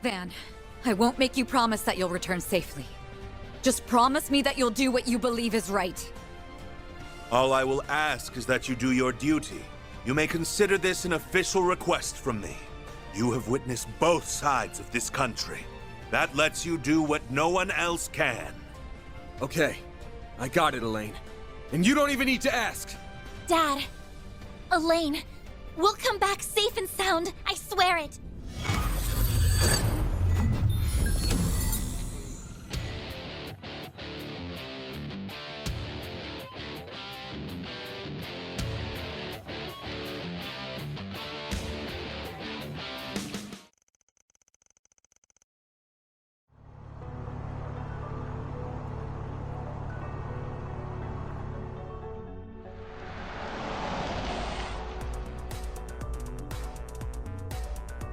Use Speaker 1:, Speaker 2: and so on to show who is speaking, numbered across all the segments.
Speaker 1: Van, I won't make you promise that you'll return safely. Just promise me that you'll do what you believe is right.
Speaker 2: All I will ask is that you do your duty. You may consider this an official request from me. You have witnessed both sides of this country. That lets you do what no one else can.
Speaker 3: Okay, I got it, Elaine. And you don't even need to ask!
Speaker 4: Dad, Elaine, we'll come back safe and sound, I swear it!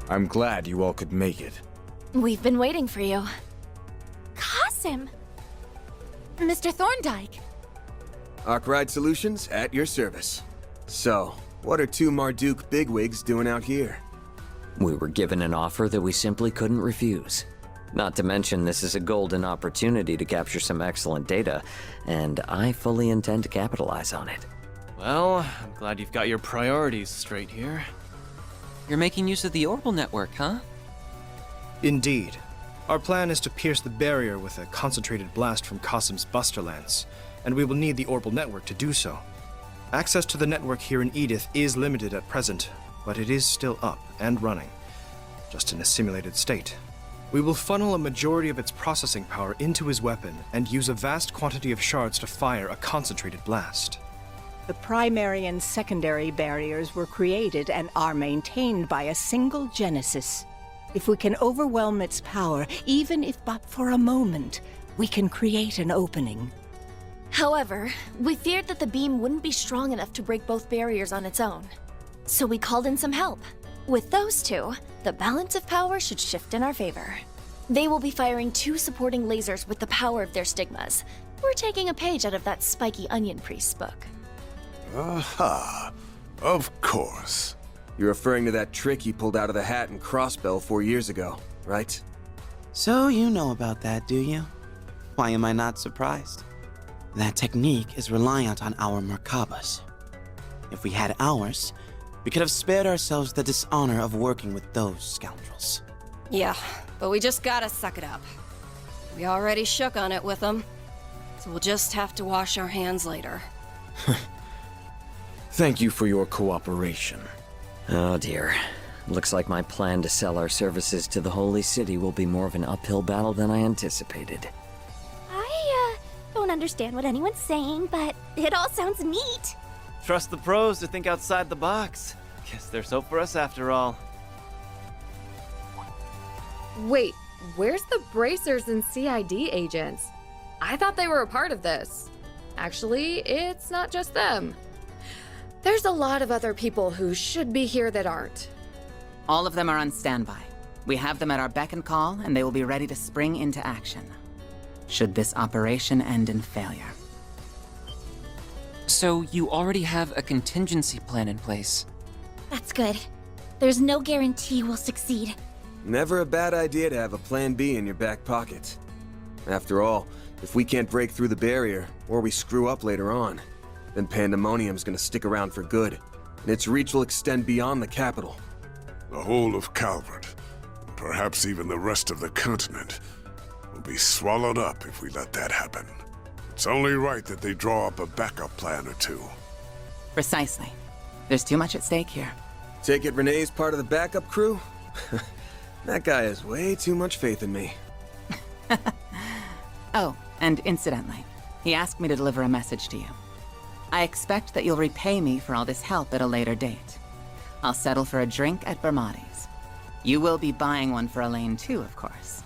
Speaker 3: I'm glad you all could make it.
Speaker 4: We've been waiting for you. Qasim! Mr. Thorndike!
Speaker 3: Arkwright Solutions at your service. So, what are two Marduk bigwigs doing out here?
Speaker 5: We were given an offer that we simply couldn't refuse. Not to mention, this is a golden opportunity to capture some excellent data, and I fully intend to capitalize on it.
Speaker 6: Well, I'm glad you've got your priorities straight here.
Speaker 7: You're making use of the orbital network, huh?
Speaker 8: Indeed. Our plan is to pierce the barrier with a concentrated blast from Qasim's Buster Lance, and we will need the orbital network to do so. Access to the network here in Edith is limited at present, but it is still up and running, just in a simulated state. We will funnel a majority of its processing power into his weapon and use a vast quantity of shards to fire a concentrated blast.
Speaker 9: The primary and secondary barriers were created and are maintained by a single Genesis. If we can overwhelm its power, even if but for a moment, we can create an opening.
Speaker 4: However, we feared that the beam wouldn't be strong enough to break both barriers on its own. So we called in some help. With those two, the balance of power should shift in our favor. They will be firing 2 supporting lasers with the power of their stigmas. We're taking a page out of that spiky onion priest's book.
Speaker 10: Aha, of course.
Speaker 3: You're referring to that trick he pulled out of the hat in Crossbell 4 years ago, right?
Speaker 11: So you know about that, do you? Why am I not surprised? That technique is reliant on our Merkabas. If we had ours, we could have spared ourselves the dishonor of working with those scoundrels.
Speaker 12: Yeah, but we just gotta suck it up. We already shook on it with them, so we'll just have to wash our hands later.
Speaker 3: Thank you for your cooperation.
Speaker 5: Oh dear. Looks like my plan to sell our services to the Holy City will be more of an uphill battle than I anticipated.
Speaker 4: I, don't understand what anyone's saying, but it all sounds neat.
Speaker 6: Trust the pros to think outside the box. Guess there's hope for us after all.
Speaker 13: Wait, where's the bracers and CID agents? I thought they were a part of this. Actually, it's not just them. There's a lot of other people who should be here that aren't.
Speaker 14: All of them are on standby. We have them at our beck and call, and they will be ready to spring into action, should this operation end in failure.
Speaker 7: So you already have a contingency plan in place?
Speaker 4: That's good. There's no guarantee we'll succeed.
Speaker 3: Never a bad idea to have a plan B in your back pocket. After all, if we can't break through the barrier, or we screw up later on, then Pandemonium's gonna stick around for good, and its reach will extend beyond the capital.
Speaker 10: The whole of Calvert, and perhaps even the rest of the continent, will be swallowed up if we let that happen. It's only right that they draw up a backup plan or two.
Speaker 14: Precisely. There's too much at stake here.
Speaker 3: Take it Renee's part of the backup crew? That guy has way too much faith in me.
Speaker 14: Oh, and incidentally, he asked me to deliver a message to you. I expect that you'll repay me for all this help at a later date. I'll settle for a drink at Bermati's. You will be buying one for Elaine too, of course.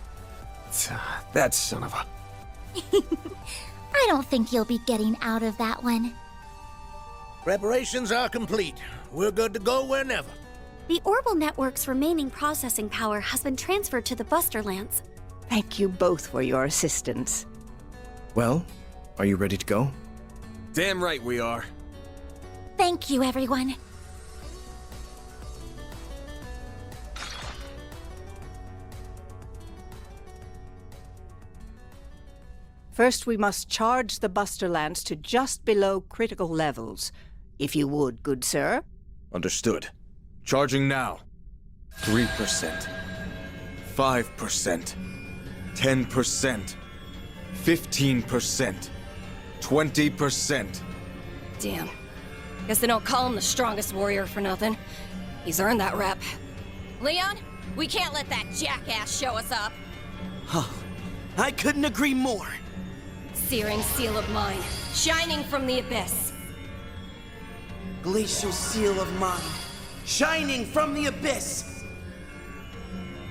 Speaker 3: That son of a...
Speaker 4: I don't think you'll be getting out of that one.
Speaker 15: Preparations are complete. We're good to go whenever.
Speaker 4: The orbital network's remaining processing power has been transferred to the Buster Lance.
Speaker 9: Thank you both for your assistance.
Speaker 8: Well, are you ready to go?
Speaker 3: Damn right we are.
Speaker 4: Thank you, everyone.
Speaker 9: First, we must charge the Buster Lance to just below critical levels. If you would, good sir.
Speaker 3: Understood. Charging now. 3%. 5%. 10%. 15%. 20%.
Speaker 12: Damn. Guess they don't call him the strongest warrior for nothing. He's earned that rep. Leon, we can't let that jackass show us up.
Speaker 11: Huh. I couldn't agree more.
Speaker 12: Searing seal of mine, shining from the abyss.
Speaker 11: Glacial seal of mine, shining from the abyss.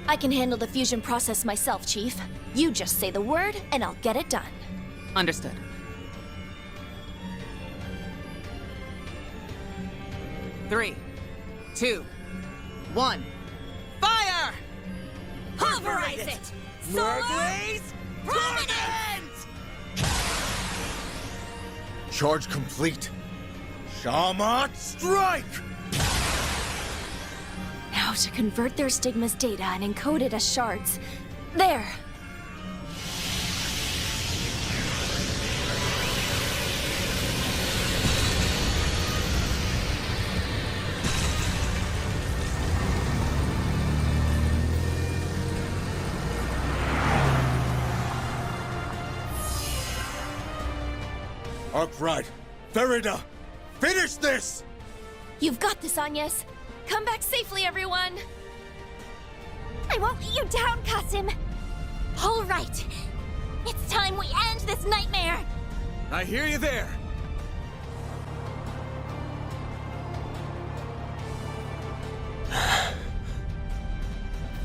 Speaker 4: I can handle the fusion process myself, Chief. You just say the word, and I'll get it done.
Speaker 14: Understood. Three, 2, 1, fire!
Speaker 12: Pulverize it!
Speaker 11: Merglaze
Speaker 12: Prominent!
Speaker 3: Charge complete. Shaman strike!
Speaker 4: Now to convert their stigma's data and encode it as shards. There!
Speaker 3: Arkwright, Farida, finish this!
Speaker 4: You've got this, Agnes. Come back safely, everyone! I won't let you down, Kasim! All right. It's time we end this nightmare!
Speaker 3: I hear you there!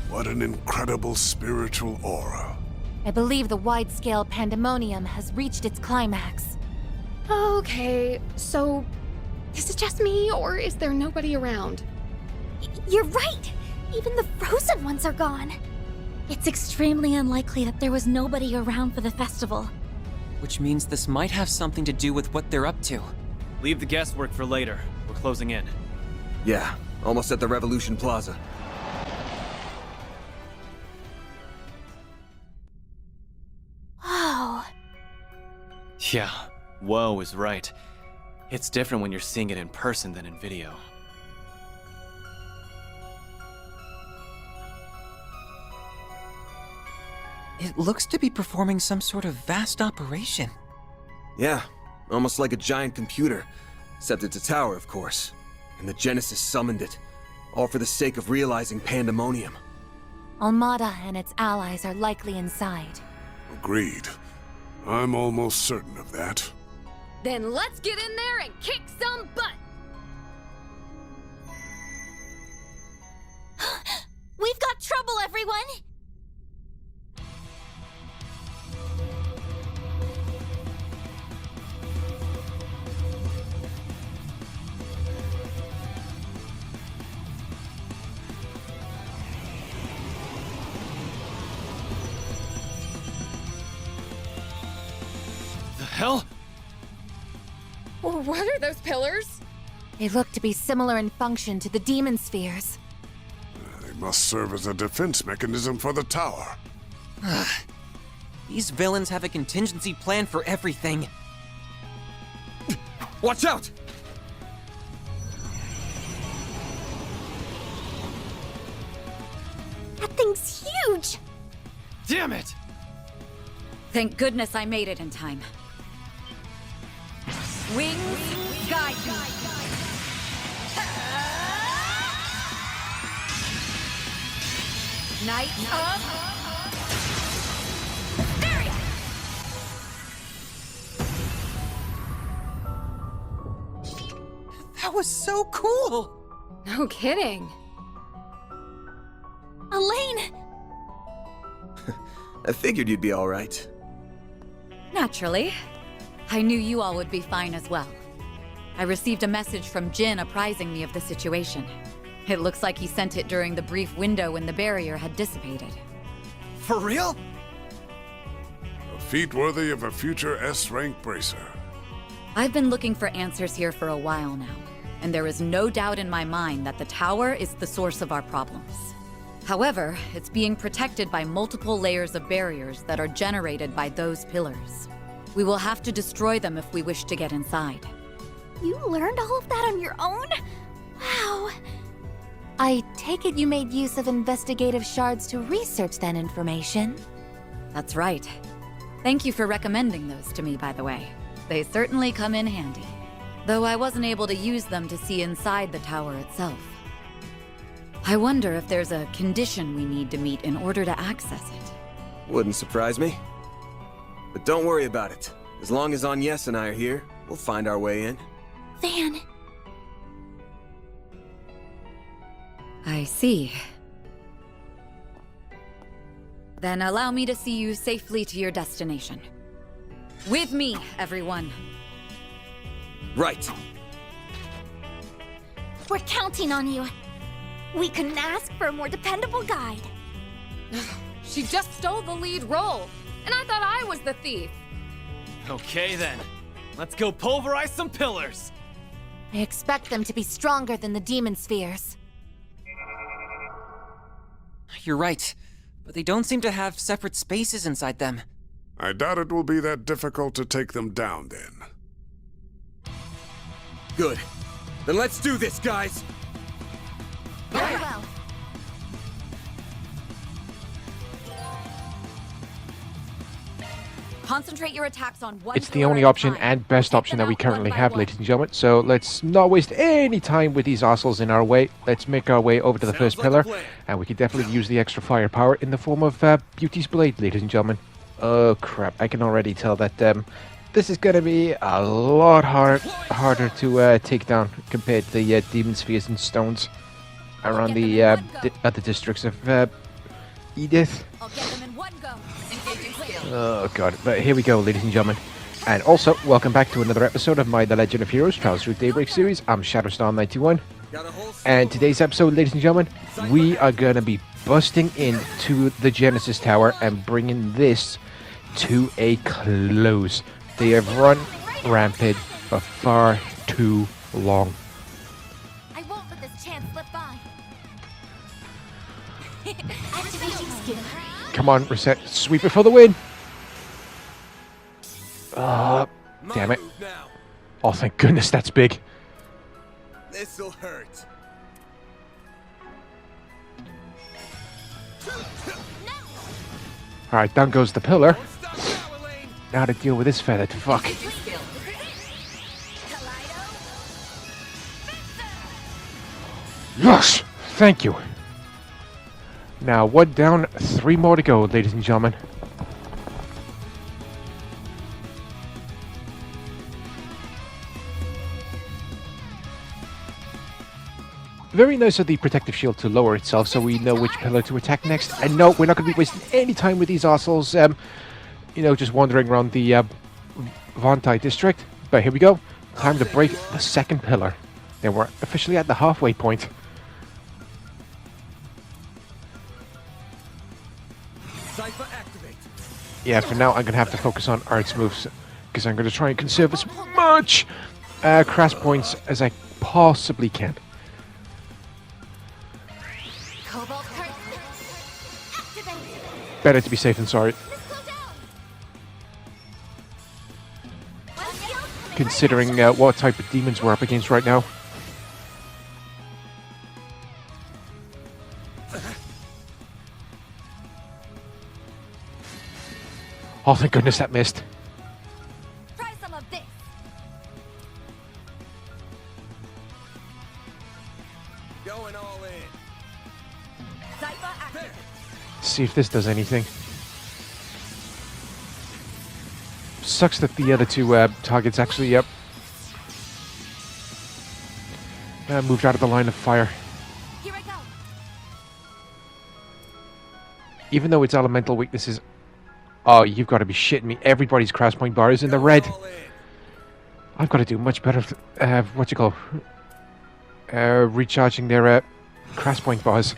Speaker 10: What an incredible spiritual aura.
Speaker 16: I believe the wide-scale pandemonium has reached its climax.
Speaker 13: Okay, so is it just me, or is there nobody around?
Speaker 16: You're right! Even the frozen ones are gone. It's extremely unlikely that there was nobody around for the festival.
Speaker 7: Which means this might have something to do with what they're up to.
Speaker 6: Leave the guesswork for later. We're closing in.
Speaker 3: Yeah, almost at the Revolution Plaza.
Speaker 16: Whoa.
Speaker 6: Yeah, whoa is right. It's different when you're seeing it in person than in video.
Speaker 7: It looks to be performing some sort of vast operation.
Speaker 3: Yeah, almost like a giant computer. Except it's a tower, of course. And the Genesis summoned it. All for the sake of realizing pandemonium.
Speaker 16: Almada and its allies are likely inside.
Speaker 10: Agreed. I'm almost certain of that.
Speaker 13: Then let's get in there and kick some butt!
Speaker 4: We've got trouble, everyone!
Speaker 6: Hell?
Speaker 13: What are those pillars?
Speaker 16: They look to be similar in function to the demon spheres.
Speaker 10: They must serve as a defense mechanism for the tower.
Speaker 7: These villains have a contingency plan for everything.
Speaker 3: Watch out!
Speaker 16: That thing's huge!
Speaker 6: Damn it!
Speaker 1: Thank goodness I made it in time. Wings, guide me. Knights of Hysteria!
Speaker 7: That was so cool!
Speaker 13: No kidding.
Speaker 4: Elaine!
Speaker 3: I figured you'd be all right.
Speaker 1: Naturally. I knew you all would be fine as well. I received a message from Jin apprising me of the situation. It looks like he sent it during the brief window when the barrier had dissipated.
Speaker 7: For real?
Speaker 10: A feat worthy of a future S-rank bracer.
Speaker 1: I've been looking for answers here for a while now, and there is no doubt in my mind that the tower is the source of our problems. However, it's being protected by multiple layers of barriers that are generated by those pillars. We will have to destroy them if we wish to get inside.
Speaker 16: You learned all of that on your own? Wow.
Speaker 4: I take it you made use of investigative shards to research that information?
Speaker 1: That's right. Thank you for recommending those to me, by the way. They certainly come in handy. Though I wasn't able to use them to see inside the tower itself. I wonder if there's a condition we need to meet in order to access it.
Speaker 3: Wouldn't surprise me. But don't worry about it. As long as Agnes and I are here, we'll find our way in.
Speaker 16: Van.
Speaker 1: I see. Then allow me to see you safely to your destination. With me, everyone.
Speaker 3: Right.
Speaker 16: We're counting on you. We couldn't ask for a more dependable guide.
Speaker 13: She just stole the lead role, and I thought I was the thief.
Speaker 6: Okay then, let's go pulverize some pillars.
Speaker 4: I expect them to be stronger than the demon spheres.
Speaker 7: You're right, but they don't seem to have separate spaces inside them.
Speaker 10: I doubt it will be that difficult to take them down then.
Speaker 3: Good. Then let's do this, guys!
Speaker 4: Very well.
Speaker 1: Concentrate your attacks on one.
Speaker 17: It's the only option and best option that we currently have, ladies and gentlemen. So let's not waste any time with these assholes in our way. Let's make our way over to the first pillar, and we can definitely use the extra firepower in the form of Beauty's Blade, ladies and gentlemen. Oh crap! I can already tell that this is going to be a lot harder to take down compared to the demon spheres and stones around the other districts of Edith. Oh god, but here we go, ladies and gentlemen. And also, welcome back to another episode of my The Legend of Heroes Trials Through Daybreak series. I'm Shadowstar91. And today's episode, ladies and gentlemen, we are going to be busting into the Genesis Tower and bringing this to a close. They have run rampant for far too long.
Speaker 16: I won't let this chance slip by. Activating skill.
Speaker 17: Come on, reset. Sweep it for the win. Damn it. Oh, thank goodness that's big.
Speaker 3: This'll hurt.
Speaker 17: Alright, down goes the pillar. Now to deal with this feathered fuck. Yes! Thank you. Now, one down, 3 more to go, ladies and gentlemen. Very nice of the protective shield to lower itself so we know which pillar to attack next. And no, we're not going to be wasting any time with these assholes, you know, just wandering around the Vontai district. But here we go. Time to break the second pillar. Then we're officially at the halfway point. Yeah, for now I'm going to have to focus on Art's moves, because I'm going to try and conserve as much crash points as I possibly can. Better to be safe than sorry. Considering what type of demons we're up against right now. Oh, thank goodness that missed.
Speaker 16: Try some of this.
Speaker 3: Going all in.
Speaker 17: See if this does anything. Sucks that the other two targets actually moved out of the line of fire.
Speaker 16: Here I go.
Speaker 17: Even though its elemental weaknesses. Oh, you've got to be shitting me. Everybody's crash point bar is in the red. I've got to do much better. Recharging their crash point bars.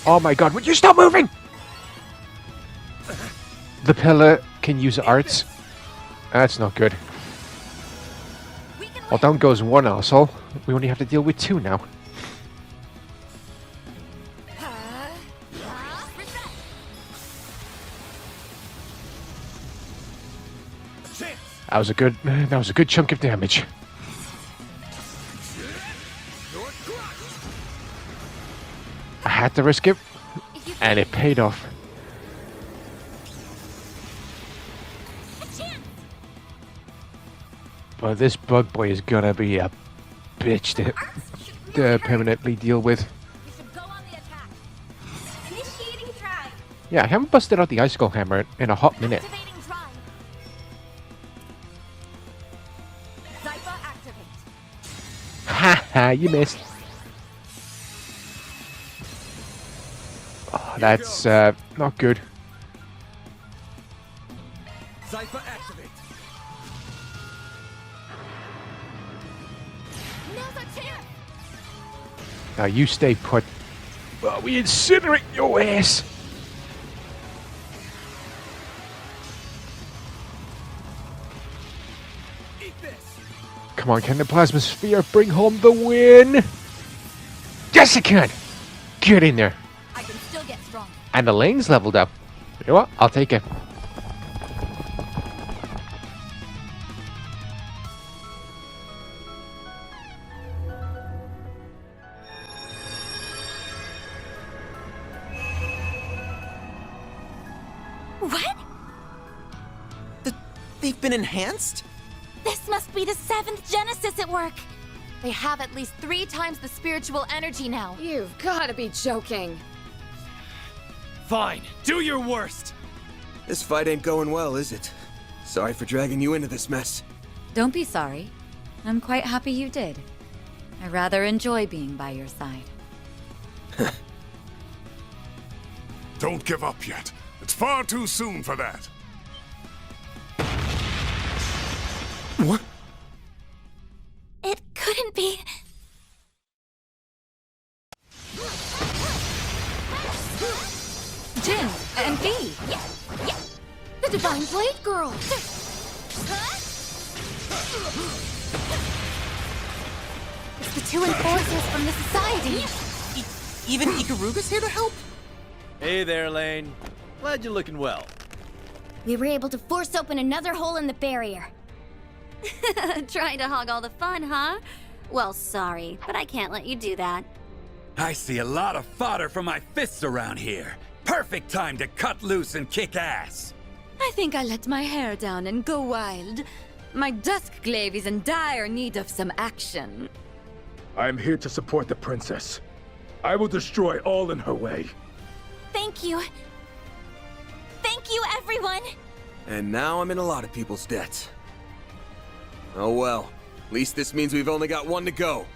Speaker 17: Oh my god, would you stop moving? The pillar can use arts. That's not good. Well, down goes one arsehole. We only have to deal with two now. That was a good chunk of damage. I had to risk it, and it paid off. But this bug boy is gonna be a bitch to permanently deal with. Yeah, I haven't busted out the icicle hammer in a hot minute. Haha, you missed. Oh, that's not good.
Speaker 18: Cypher activate.
Speaker 17: Now you stay put. Well, we incinerate your ass. Come on, can the plasma sphere bring home the win? Yes, it can. Get in there.
Speaker 1: I can still get strong.
Speaker 17: And the lane's leveled up. You know what? I'll take it.
Speaker 16: What?
Speaker 7: They've been enhanced?
Speaker 16: This must be the 7th Genesis at work.
Speaker 1: They have at least 3 times the spiritual energy now.
Speaker 13: You've gotta be joking.
Speaker 18: Fine, do your worst.
Speaker 3: This fight ain't going well, is it? Sorry for dragging you into this mess.
Speaker 1: Don't be sorry. I'm quite happy you did. I rather enjoy being by your side.
Speaker 10: Don't give up yet. It's far too soon for that.
Speaker 3: What?
Speaker 16: It couldn't be.
Speaker 1: Jin and V.
Speaker 13: The Divine Blade Girl.
Speaker 16: It's the 2 enforcers from the society.
Speaker 7: Even Ikaruga's here to help?
Speaker 18: Hey there, Lane. Glad you're looking well.
Speaker 16: We were able to force open another hole in the barrier.
Speaker 19: Trying to hog all the fun, huh? Well, sorry, but I can't let you do that.
Speaker 18: I see a lot of fodder for my fists around here. Perfect time to cut loose and kick ass.
Speaker 1: I think I let my hair down and go wild. My dusk glaive is in dire need of some action.
Speaker 20: I am here to support the princess. I will destroy all in her way.
Speaker 16: Thank you. Thank you, everyone.
Speaker 3: And now I'm in a lot of people's debt. Oh well. At least this means we've only got one to go.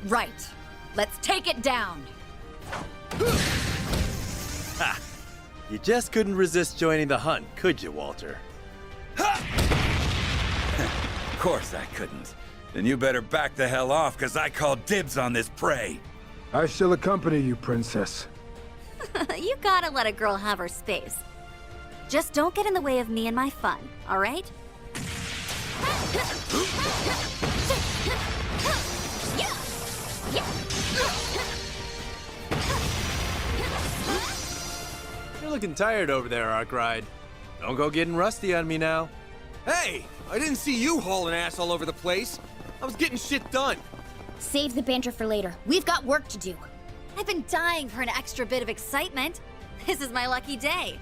Speaker 1: Right. Let's take it down.
Speaker 18: Ha! You just couldn't resist joining the hunt, could you, Walter? Of course I couldn't. Then you better back the hell off, because I call dibs on this prey.
Speaker 20: I shall accompany you, princess.
Speaker 19: You gotta let a girl have her space. Just don't get in the way of me and my fun, all right?
Speaker 18: You're looking tired over there, Arkride. Don't go getting rusty on me now.
Speaker 3: Hey! I didn't see you hauling ass all over the place. I was getting shit done.
Speaker 16: Save the banter for later. We've got work to do.
Speaker 19: I've been dying for an extra bit of excitement. This is my lucky day.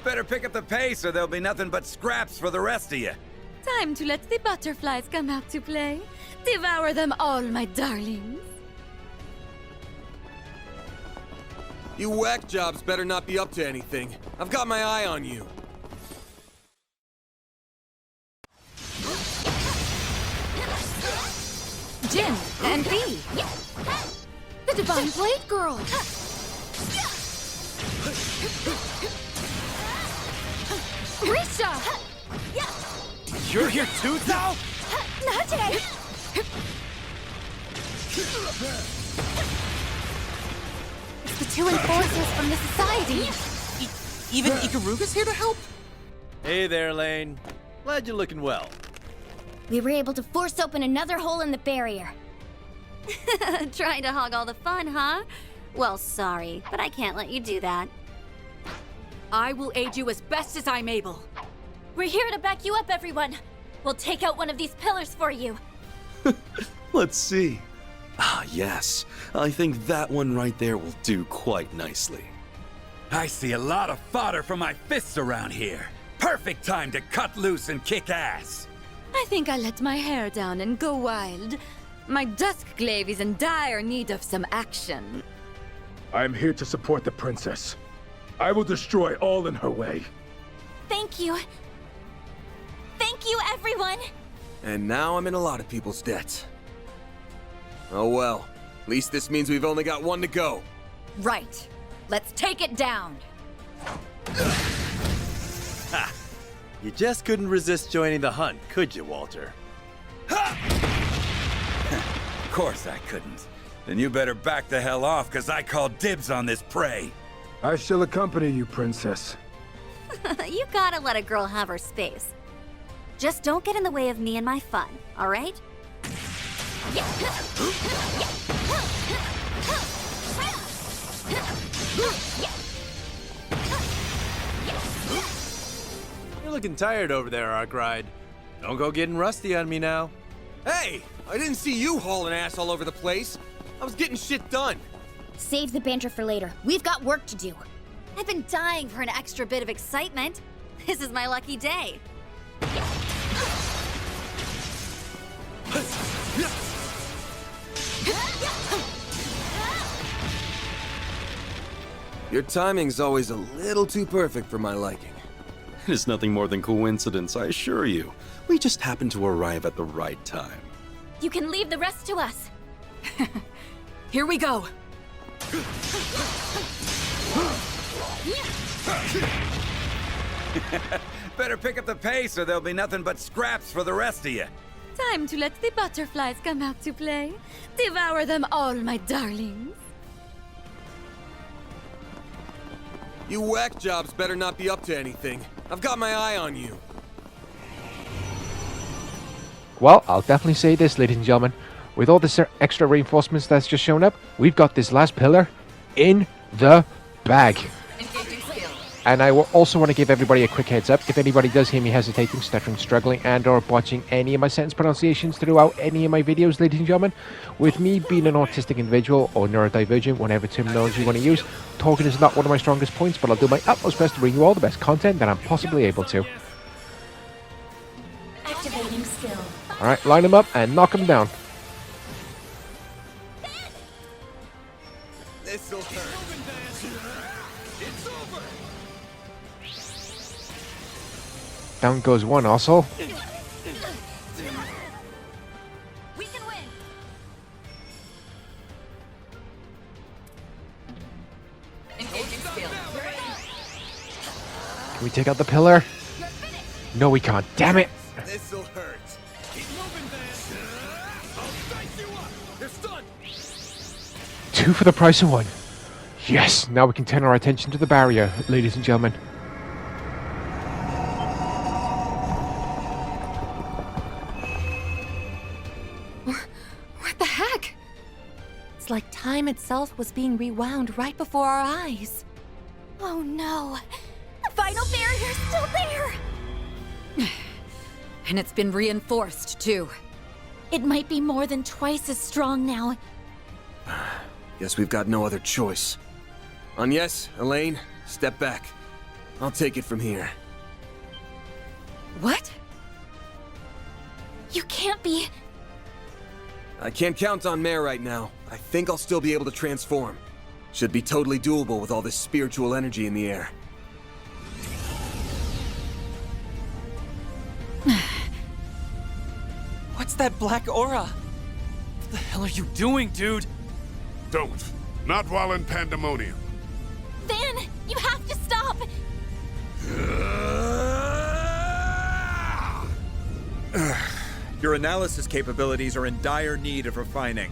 Speaker 18: Better pick up the pace or there'll be nothing but scraps for the rest of you.
Speaker 1: Time to let the butterflies come out to play. Devour them all, my darlings.
Speaker 3: You whack jobs better not be up to anything. I've got my eye on you.
Speaker 1: Jin and V.
Speaker 13: The Divine Blade Girl. Risha!
Speaker 18: You're here too, Thou?
Speaker 16: Not today.
Speaker 1: It's
Speaker 16: The two enforcers from the society.
Speaker 11: Even Ikaruga's here to help?
Speaker 21: Hey there, Lane. Glad you're looking well.
Speaker 16: We were able to force open another hole in the barrier.
Speaker 19: Trying to hog all the fun, huh? Well, sorry, but I can't let you do that.
Speaker 1: I will aid you as best as I'm able.
Speaker 4: We're here to back you up, everyone. We'll take out one of these pillars for you.
Speaker 22: Let's see. Ah, yes. I think that one right there will do quite nicely.
Speaker 18: I see a lot of fodder for my fists around here. Perfect time to cut loose and kick ass.
Speaker 1: I think I let my hair down and go wild. My dusk glaive is in dire need of some action.
Speaker 20: I am here to support the princess. I will destroy all in her way.
Speaker 4: Thank you. Thank you, everyone.
Speaker 3: And now I'm in a lot of people's debt. Oh well. At least this means we've only got one to go.
Speaker 1: Right. Let's take it down.
Speaker 21: Ha! You just couldn't resist joining the hunt, could you, Walter?
Speaker 18: Of course I couldn't. Then you better back the hell off, because I call dibs on this prey.
Speaker 20: I shall accompany you, princess.
Speaker 19: You gotta let a girl have her space. Just don't get in the way of me and my fun, all right?
Speaker 21: You're looking tired over there, Arkride. Don't go getting rusty on me now.
Speaker 3: Hey! I didn't see you hauling ass all over the place. I was getting shit done.
Speaker 16: Save the banter for later. We've got work to do.
Speaker 19: I've been dying for an extra bit of excitement. This is my lucky day.
Speaker 3: Your timing's always a little too perfect for my liking.
Speaker 22: It is nothing more than coincidence, I assure you. We just happened to arrive at the right time.
Speaker 4: You can leave the rest to us.
Speaker 1: Here we go.
Speaker 18: Better pick up the pace or there'll be nothing but scraps for the rest of you.
Speaker 1: Time to let the butterflies come out to play. Devour them all, my darlings.
Speaker 3: You whack jobs better not be up to anything. I've got my eye on you.
Speaker 17: Well, I'll definitely say this, ladies and gentlemen. With all this extra reinforcements that's just shown up, we've got this last pillar in the bag. And I will also want to give everybody a quick heads up. If anybody does hear me hesitating, stuttering, struggling, and or botching any of my sentence pronunciations throughout any of my videos, ladies and gentlemen, with me being an autistic individual or neurodivergent, whatever terminology you want to use, talking is not one of my strongest points, but I'll do my utmost best to bring you all the best content that I'm possibly able to.
Speaker 16: Activating skill.
Speaker 17: Alright, line them up and knock them down.
Speaker 3: This'll hurt.
Speaker 17: Down goes one also.
Speaker 19: We can win.
Speaker 17: Can we take out the pillar? No, we can't. Damn it!
Speaker 3: This'll hurt. Keep moving, man. I'll dice you up. They're stunned.
Speaker 17: 2 for the price of 1. Yes! Now we can turn our attention to the barrier, ladies and gentlemen.
Speaker 1: What the heck? It's like time itself was being rewound right before our eyes.
Speaker 4: Oh no. The final barrier's still there.
Speaker 1: And it's been reinforced, too.
Speaker 4: It might be more than twice as strong now.
Speaker 3: Guess we've got no other choice. Agnes, Elaine, step back. I'll take it from here.
Speaker 1: What?
Speaker 4: You can't be...
Speaker 3: I can't count on Mare right now. I think I'll still be able to transform. Should be totally doable with all this spiritual energy in the air.
Speaker 7: What's that black aura?
Speaker 6: What the hell are you doing, dude?
Speaker 10: Don't. Not while in pandemonium.
Speaker 4: Van, you have to stop!
Speaker 23: Your analysis capabilities are in dire need of refining.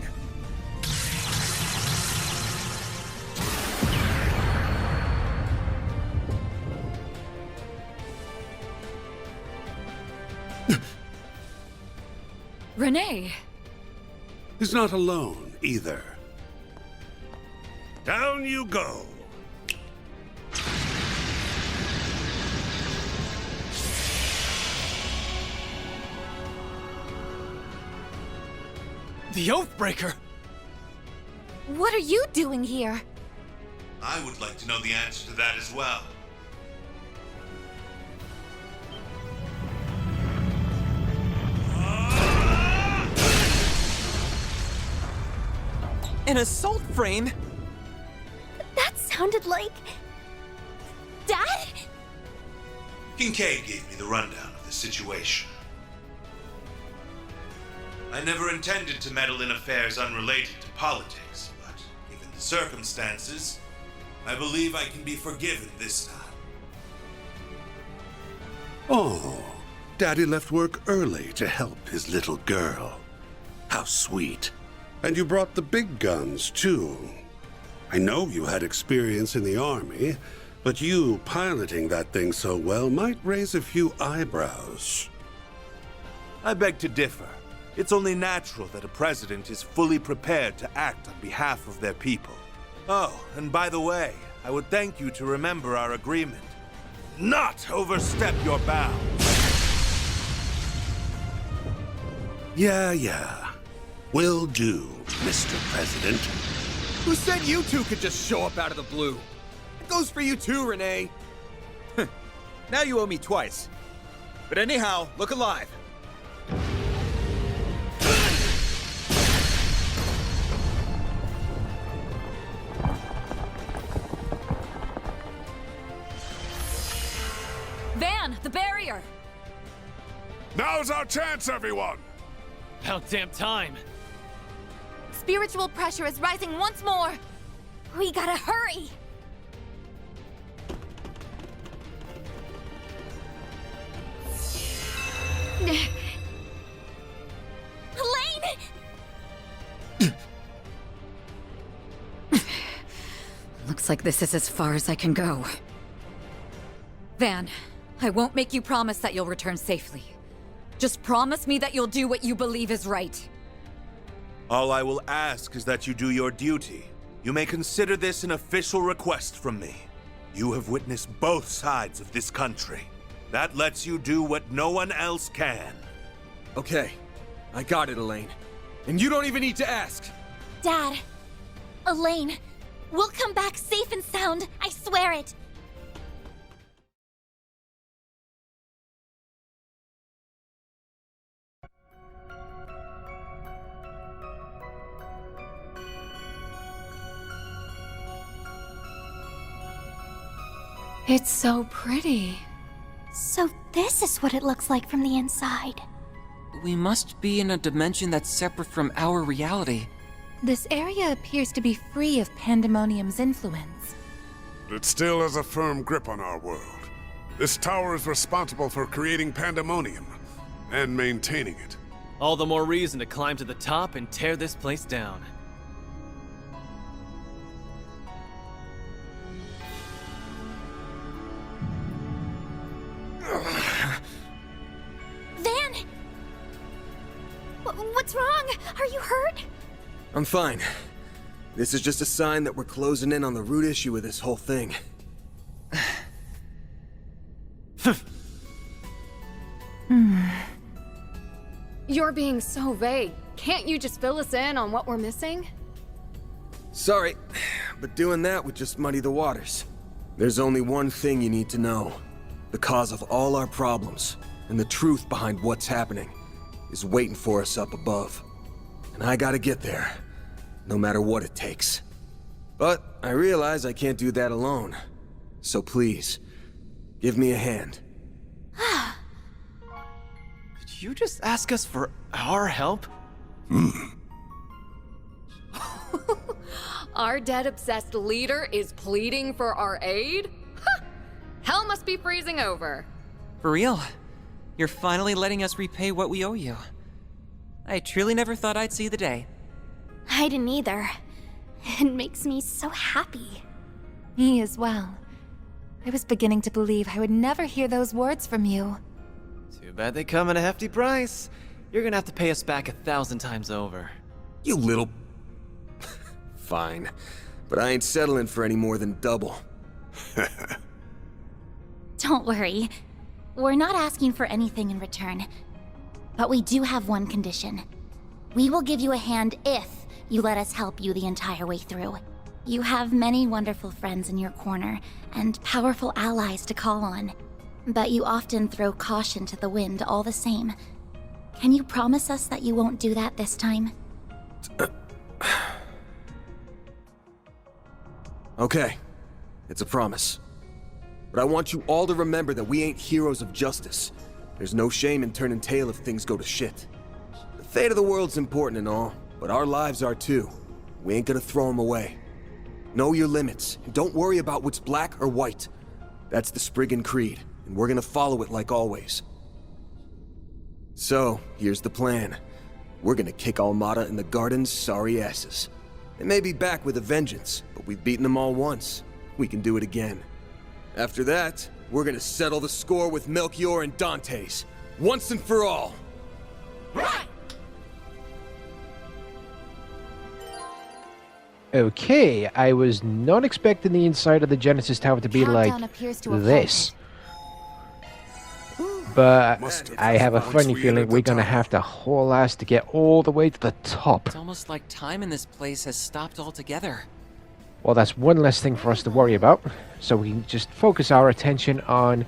Speaker 1: Renee!
Speaker 10: He's not alone, either. Down you go.
Speaker 6: The Oathbreaker!
Speaker 16: What are you doing here?
Speaker 2: I would like to know the answer to that as well.
Speaker 7: An assault frame?
Speaker 16: That sounded like... Dad?
Speaker 2: Kincaid gave me the rundown of the situation. I never intended to meddle in affairs unrelated to politics, but given the circumstances, I believe I can be forgiven this time.
Speaker 10: Oh, Daddy left work early to help his little girl. How sweet. And you brought the big guns, too. I know you had experience in the army, but you piloting that thing so well might raise a few eyebrows.
Speaker 2: I beg to differ. It's only natural that a president is fully prepared to act on behalf of their people. Oh, and by the way, I would thank you to remember our agreement. Not overstep your bounds.
Speaker 10: Yeah. Will do, Mr. President.
Speaker 23: Who said you two could just show up out of the blue? It goes for you too, Renee. Now you owe me twice. But anyhow, look alive.
Speaker 1: Van, the barrier!
Speaker 10: Now's our chance, everyone!
Speaker 6: About damn time.
Speaker 16: Spiritual pressure is rising once more. We gotta hurry.
Speaker 1: Elaine! Looks like this is as far as I can go. Van, I won't make you promise that you'll return safely. Just promise me that you'll do what you believe is right.
Speaker 2: All I will ask is that you do your duty. You may consider this an official request from me. You have witnessed both sides of this country. That lets you do what no one else can.
Speaker 23: Okay, I got it, Elaine. And you don't even need to ask.
Speaker 16: Dad, Elaine, we'll come back safe and sound. I swear it.
Speaker 13: It's so pretty.
Speaker 16: So this is what it looks like from the inside.
Speaker 7: We must be in a dimension that's separate from our reality.
Speaker 5: This area appears to be free of Pandemonium's influence.
Speaker 10: But it still has a firm grip on our world. This tower is responsible for creating Pandemonium and maintaining it.
Speaker 6: All the more reason to climb to the top and tear this place down.
Speaker 16: Van! What's wrong? Are you hurt?
Speaker 3: I'm fine. This is just a sign that we're closing in on the root issue of this whole thing.
Speaker 13: You're being so vague. Can't you just fill us in on what we're missing?
Speaker 3: Sorry, but doing that would just muddy the waters. There's only one thing you need to know. The cause of all our problems, and the truth behind what's happening, is waiting for us up above. And I gotta get there, no matter what it takes. But I realize I can't do that alone. So please, give me a hand.
Speaker 6: Did you just ask us for our help?
Speaker 13: Our dead-obsessed leader is pleading for our aid? Huh. Hell must be freezing over.
Speaker 7: For real? You're finally letting us repay what we owe you. I truly never thought I'd see the day.
Speaker 16: I didn't either. It makes me so happy.
Speaker 5: Me as well. I was beginning to believe I would never hear those words from you.
Speaker 6: Too bad they come at a hefty price. You're gonna have to pay us back 1,000 times over.
Speaker 3: You little... Fine. But I ain't settling for any more than double.
Speaker 16: Don't worry. We're not asking for anything in return. But we do have one condition. We will give you a hand if you let us help you the entire way through. You have many wonderful friends in your corner, and powerful allies to call on. But you often throw caution to the wind all the same. Can you promise us that you won't do that this time?
Speaker 3: Okay. It's a promise. But I want you all to remember that we ain't heroes of justice. There's no shame in turning tail if things go to shit. The fate of the world's important and all, but our lives are too. We ain't gonna throw them away. Know your limits, and don't worry about what's black or white. That's the Spriggan Creed, and we're gonna follow it like always. So, here's the plan. We're gonna kick Armada and the Garden's sorry asses. They may be back with a vengeance, but we've beaten them all once. We can do it again. After that, we're gonna settle the score with Melchior and Dante's, once and for all.
Speaker 17: Okay, I was not expecting the inside of the Genesis Tower to be like this. But I have a funny feeling we're gonna have to haul ass to get all the way to the top.
Speaker 7: It's almost like time in this place has stopped altogether.
Speaker 17: Well, that's one less thing for us to worry about, so we can just focus our attention on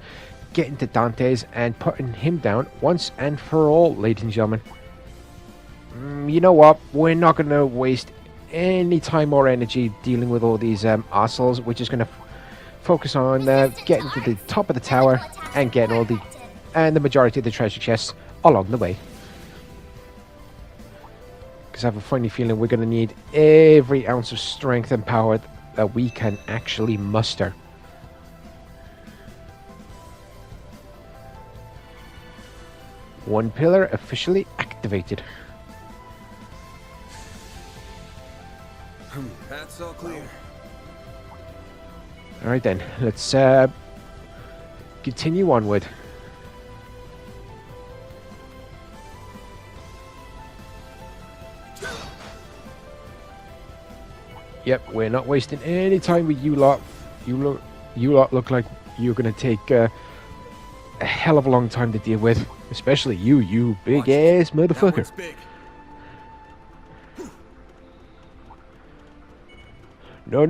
Speaker 17: getting to Dante's and putting him down once and for all, ladies and gentlemen. You know what? We're not going to waste any time or energy dealing with all these assholes. We're just going to focus on getting to the top of the tower and getting all the majority of the treasure chests along the way. Because I have a funny feeling we're going to need every ounce of strength and power that we can actually muster. One pillar officially activated.
Speaker 3: That's all clear.
Speaker 17: Alright then, let's continue onward. Yep, we're not wasting any time with you lot. You lot look like you're gonna take a hell of a long time to deal with. Especially you big ass motherfucker. No.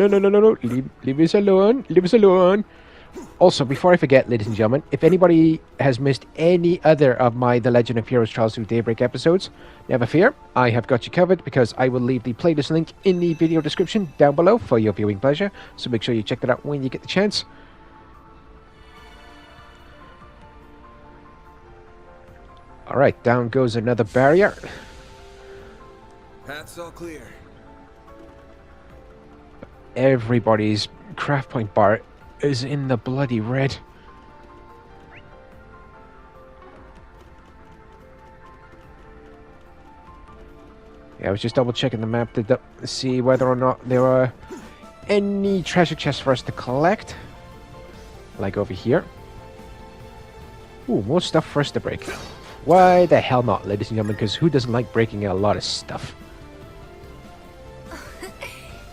Speaker 17: Leave us alone. Leave us alone. Also, before I forget, ladies and gentlemen, if anybody has missed any other of my The Legend of Heroes Trials Through Daybreak episodes, never fear, I have got you covered because I will leave the playlist link in the video description down below for your viewing pleasure, so make sure you check that out when you get the chance. Alright, down goes another barrier.
Speaker 3: That's all clear.
Speaker 17: Everybody's craft point bar is in the bloody red. Yeah, I was just double checking the map to see whether or not there are any treasure chests for us to collect. Like over here. Ooh, more stuff for us to break. Why the hell not, ladies and gentlemen, because who doesn't like breaking a lot of stuff?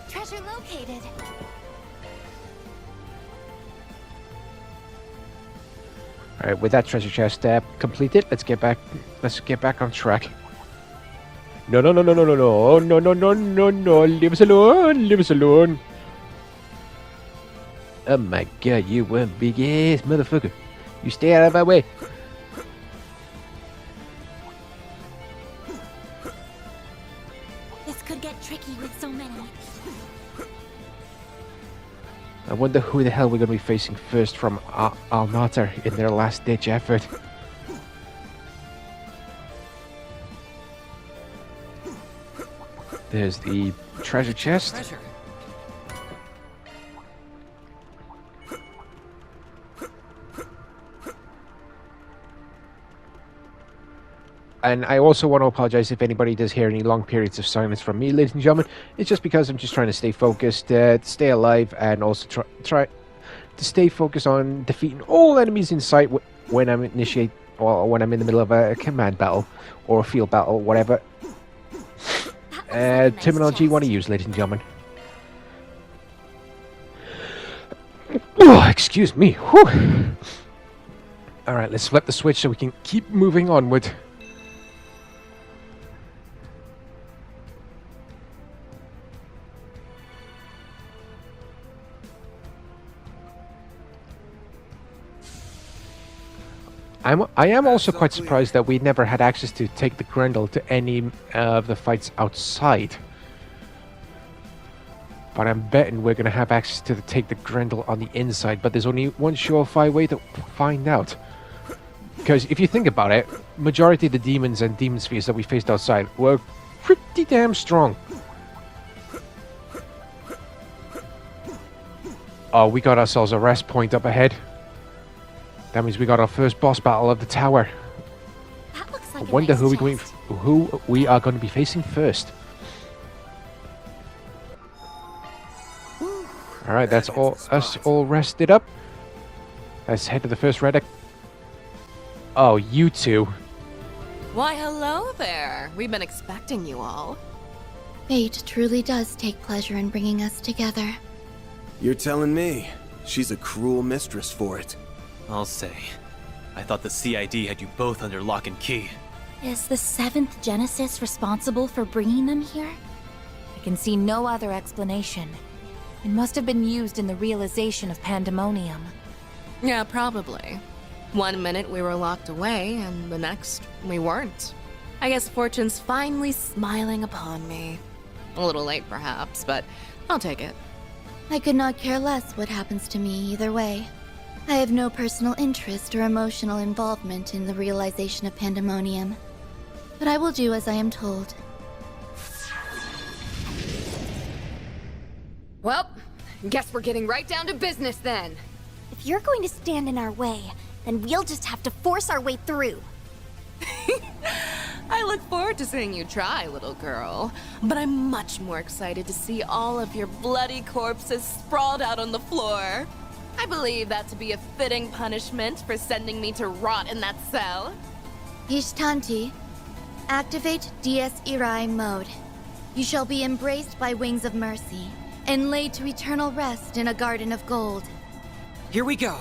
Speaker 16: Treasure located.
Speaker 17: Alright, with that treasure chest completed, let's get back on track. No, leave us alone. Oh my god, you one big ass motherfucker. You stay out of our way.
Speaker 16: This could get tricky with so many.
Speaker 17: I wonder who the hell we're going to be facing first from Armada in their last-ditch effort. There's the treasure chest. And I also want to apologize if anybody does hear any long periods of silence from me, ladies and gentlemen. It's just because I'm just trying to stay focused, to stay alive, and also try to stay focused on defeating all enemies in sight when I initiate or when I'm in the middle of a command battle or a field battle, whatever terminology you want to use, ladies and gentlemen. Oh, excuse me. Whew. All right, let's flip the switch so we can keep moving onward. I am also quite surprised that we never had access to take the Grendel to any of the fights outside. But I'm betting we're going to have access to take the Grendel on the inside, but there's only one surefire way to find out. Because if you think about it, majority of the demons and demon spheres that we faced outside were pretty damn strong. Oh, we got ourselves a rest point up ahead. That means we got our first boss battle of the tower.
Speaker 16: That looks like
Speaker 17: I wonder who we are going to be facing first. All right, that's us all rested up. Let's head to the first relic. Oh, you two.
Speaker 8: Why, hello there. We've been expecting you all.
Speaker 4: Fate truly does take pleasure in bringing us together.
Speaker 3: You're telling me she's a cruel mistress for it.
Speaker 6: I'll say. I thought the CID had you both under lock and key.
Speaker 16: Is the 7th Genesis responsible for bringing them here?
Speaker 5: I can see no other explanation. It must have been used in the realization of pandemonium.
Speaker 8: Yeah, probably. One minute we were locked away, and the next we weren't. I guess fortune's finally smiling upon me. A little late, perhaps, but I'll take it.
Speaker 4: I could not care less what happens to me either way. I have no personal interest or emotional involvement in the realization of pandemonium. But I will do as I am told.
Speaker 13: Well, guess we're getting right down to business then.
Speaker 16: If you're going to stand in our way, then we'll just have to force our way through.
Speaker 8: I look forward to seeing you try, little girl. But I'm much more excited to see all of your bloody corpses sprawled out on the floor. I believe that to be a fitting punishment for sending me to rot in that cell.
Speaker 4: Ishtanti, activate Dies Irae mode. You shall be embraced by wings of mercy and laid to eternal rest in a garden of gold.
Speaker 7: Here we go.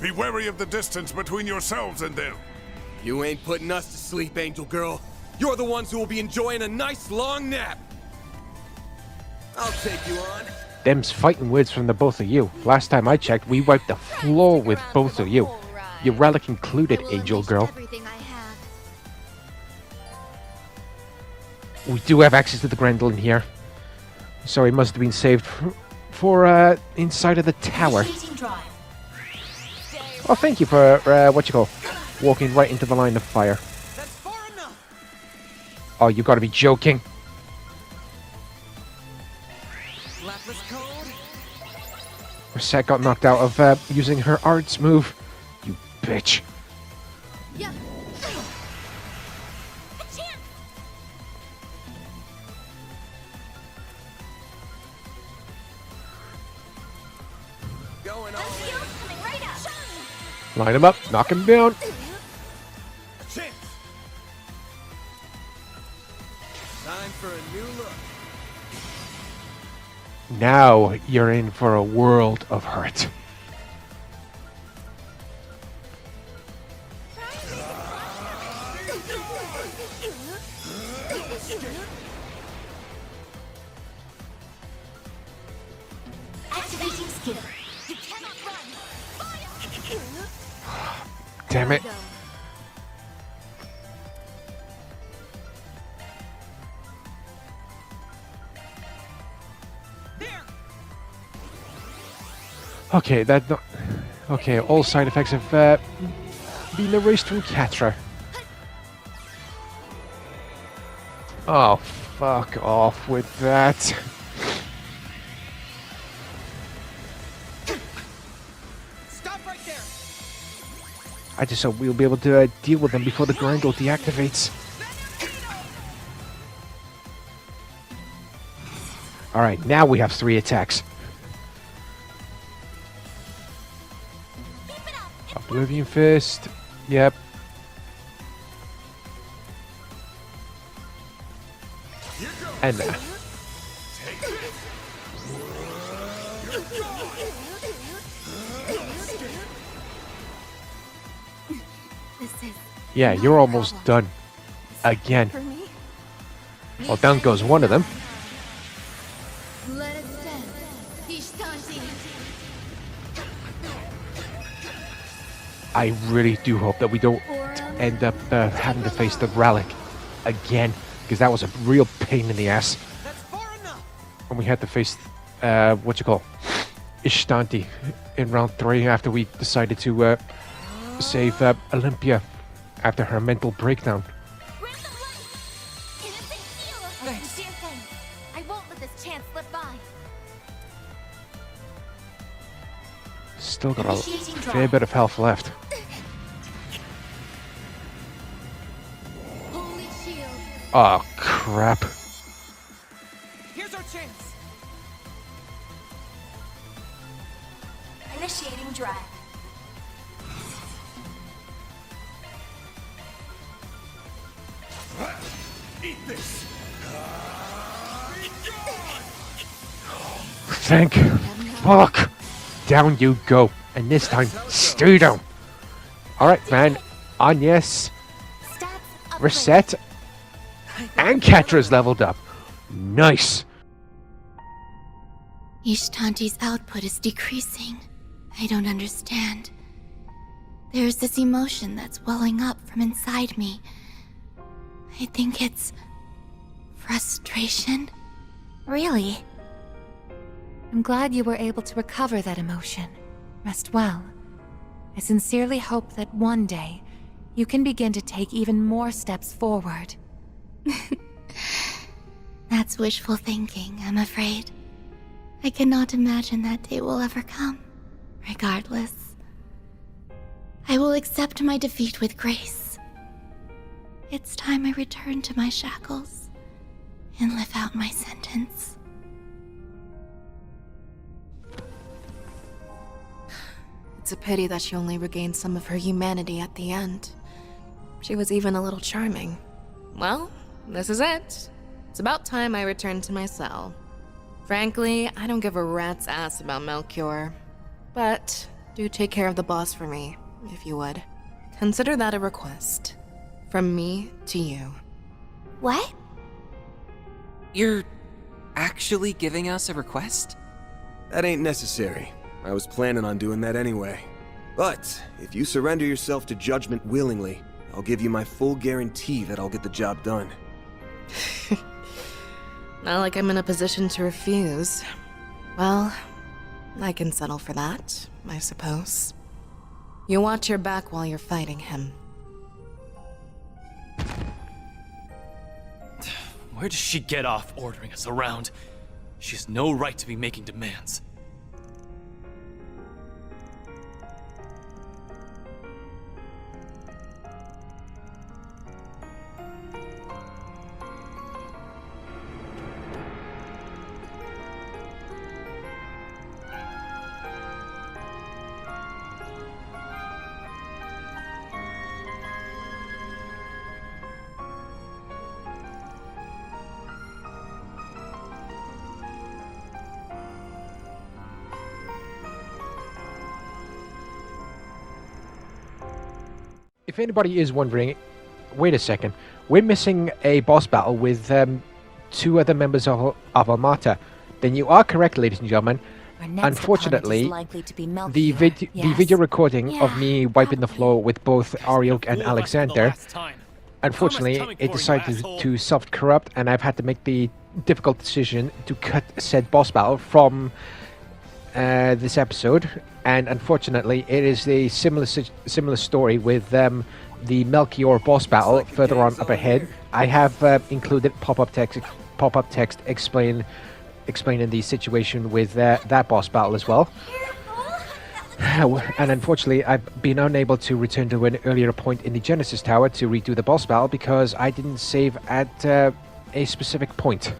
Speaker 10: Be wary of the distance between yourselves and them.
Speaker 3: You ain't putting us to sleep, Angel Girl. You're the ones who will be enjoying a nice long nap. I'll take you on.
Speaker 17: Them's fighting words from the both of you. Last time I checked, we wiped the floor with both of you. Your relic included, Angel Girl. We do have access to the Grendel in here. Sorry, it must have been saved for inside of the tower. Oh, thank you for, walking right into the line of fire. Oh, you gotta be joking. Reset got knocked out of using her arts move. You bitch.
Speaker 4: Yeah.
Speaker 17: Line him up, knock him down.
Speaker 3: Time for a new look.
Speaker 17: Now you're in for a world of hurt.
Speaker 16: Activating skill.
Speaker 17: Damn it. Okay, okay, all side effects have been erased from Catra. Oh, fuck off with that.
Speaker 7: Stop right there.
Speaker 17: I just hope we'll be able to deal with them before the Grendel deactivates. Alright, now we have 3 attacks. Oblivion Fist. Yep. And yeah, you're almost done. Again. Well, down goes one of them. I really do hope that we don't end up having to face the relic again, because that was a real pain in the ass. When we had to face, Ishtanti in round 3 after we decided to save Olympia after her mental breakdown.
Speaker 16: I won't let this chance slip by.
Speaker 17: Still got a fair bit of health left. Oh, crap.
Speaker 12: Here's our chance.
Speaker 16: Initiating drive.
Speaker 18: Eat this.
Speaker 17: Thank fuck. Down you go. And this time, stay down. Alright, man. Agnes. Reset. And Catra's leveled up. Nice.
Speaker 4: Ishtanti's output is decreasing. I don't understand. There's this emotion that's welling up from inside me. I think it's frustration.
Speaker 5: Really? I'm glad you were able to recover that emotion. Rest well. I sincerely hope that one day you can begin to take even more steps forward.
Speaker 4: That's wishful thinking, I'm afraid. I cannot imagine that day will ever come. Regardless, I will accept my defeat with grace. It's time I return to my shackles and live out my sentence.
Speaker 8: It's a pity that she only regained some of her humanity at the end. She was even a little charming. Well, this is it. It's about time I returned to my cell. Frankly, I don't give a rat's ass about Melchior. But do take care of the boss for me, if you would. Consider that a request. From me to you.
Speaker 4: What?
Speaker 7: You're actually giving us a request?
Speaker 3: That ain't necessary. I was planning on doing that anyway. But if you surrender yourself to judgment willingly, I'll give you my full guarantee that I'll get the job done.
Speaker 8: Not like I'm in a position to refuse. Well, I can settle for that, I suppose. You watch your back while you're fighting him.
Speaker 6: Where does she get off ordering us around? She has no right to be making demands.
Speaker 17: If anybody is wondering, wait a second, we're missing a boss battle with 2 other members of Armata. Then you are correct, ladies and gentlemen. Unfortunately, the video recording of me wiping the floor with both Ariok and Alexander, unfortunately, it decided to self-corrupt, and I've had to make the difficult decision to cut said boss battle from this episode. And unfortunately, it is a similar story with the Melchior boss battle further on up ahead. I have included pop-up text explaining the situation with that boss battle as well. And unfortunately, I've been unable to return to an earlier point in the Genesis Tower to redo the boss battle because I didn't save at a specific point.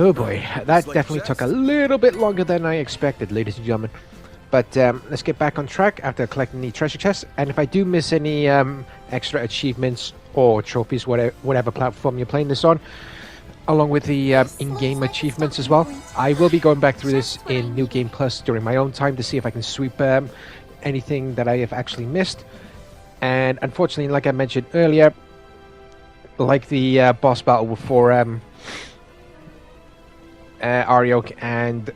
Speaker 17: Oh boy, that definitely took a little bit longer than I expected, ladies and gentlemen. But let's get back on track after collecting the treasure chests. And if I do miss any extra achievements or trophies, whatever platform you're playing this on, along with the in-game achievements as well, I will be going back through this in New Game Plus during my own time to see if I can sweep anything that I have actually missed. And unfortunately, like I mentioned earlier, like the boss battle for Ariok and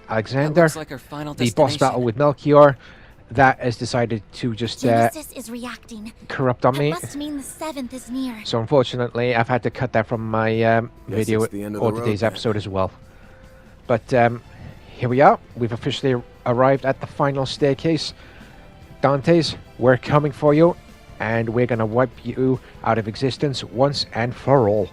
Speaker 17: Alexander,
Speaker 7: looks like our final
Speaker 17: the boss battle with Melchior, that has decided to just
Speaker 16: Genesis is reacting.
Speaker 17: corrupt on me.
Speaker 16: That must mean the 7th is near.
Speaker 17: So unfortunately, I've had to cut that from my video
Speaker 3: it's the end of
Speaker 17: or
Speaker 3: the road
Speaker 17: today's
Speaker 3: then.
Speaker 17: episode as well. But here we are. We've officially arrived at the final staircase. Dantes, we're coming for you, and we're going to wipe you out of existence once and for all.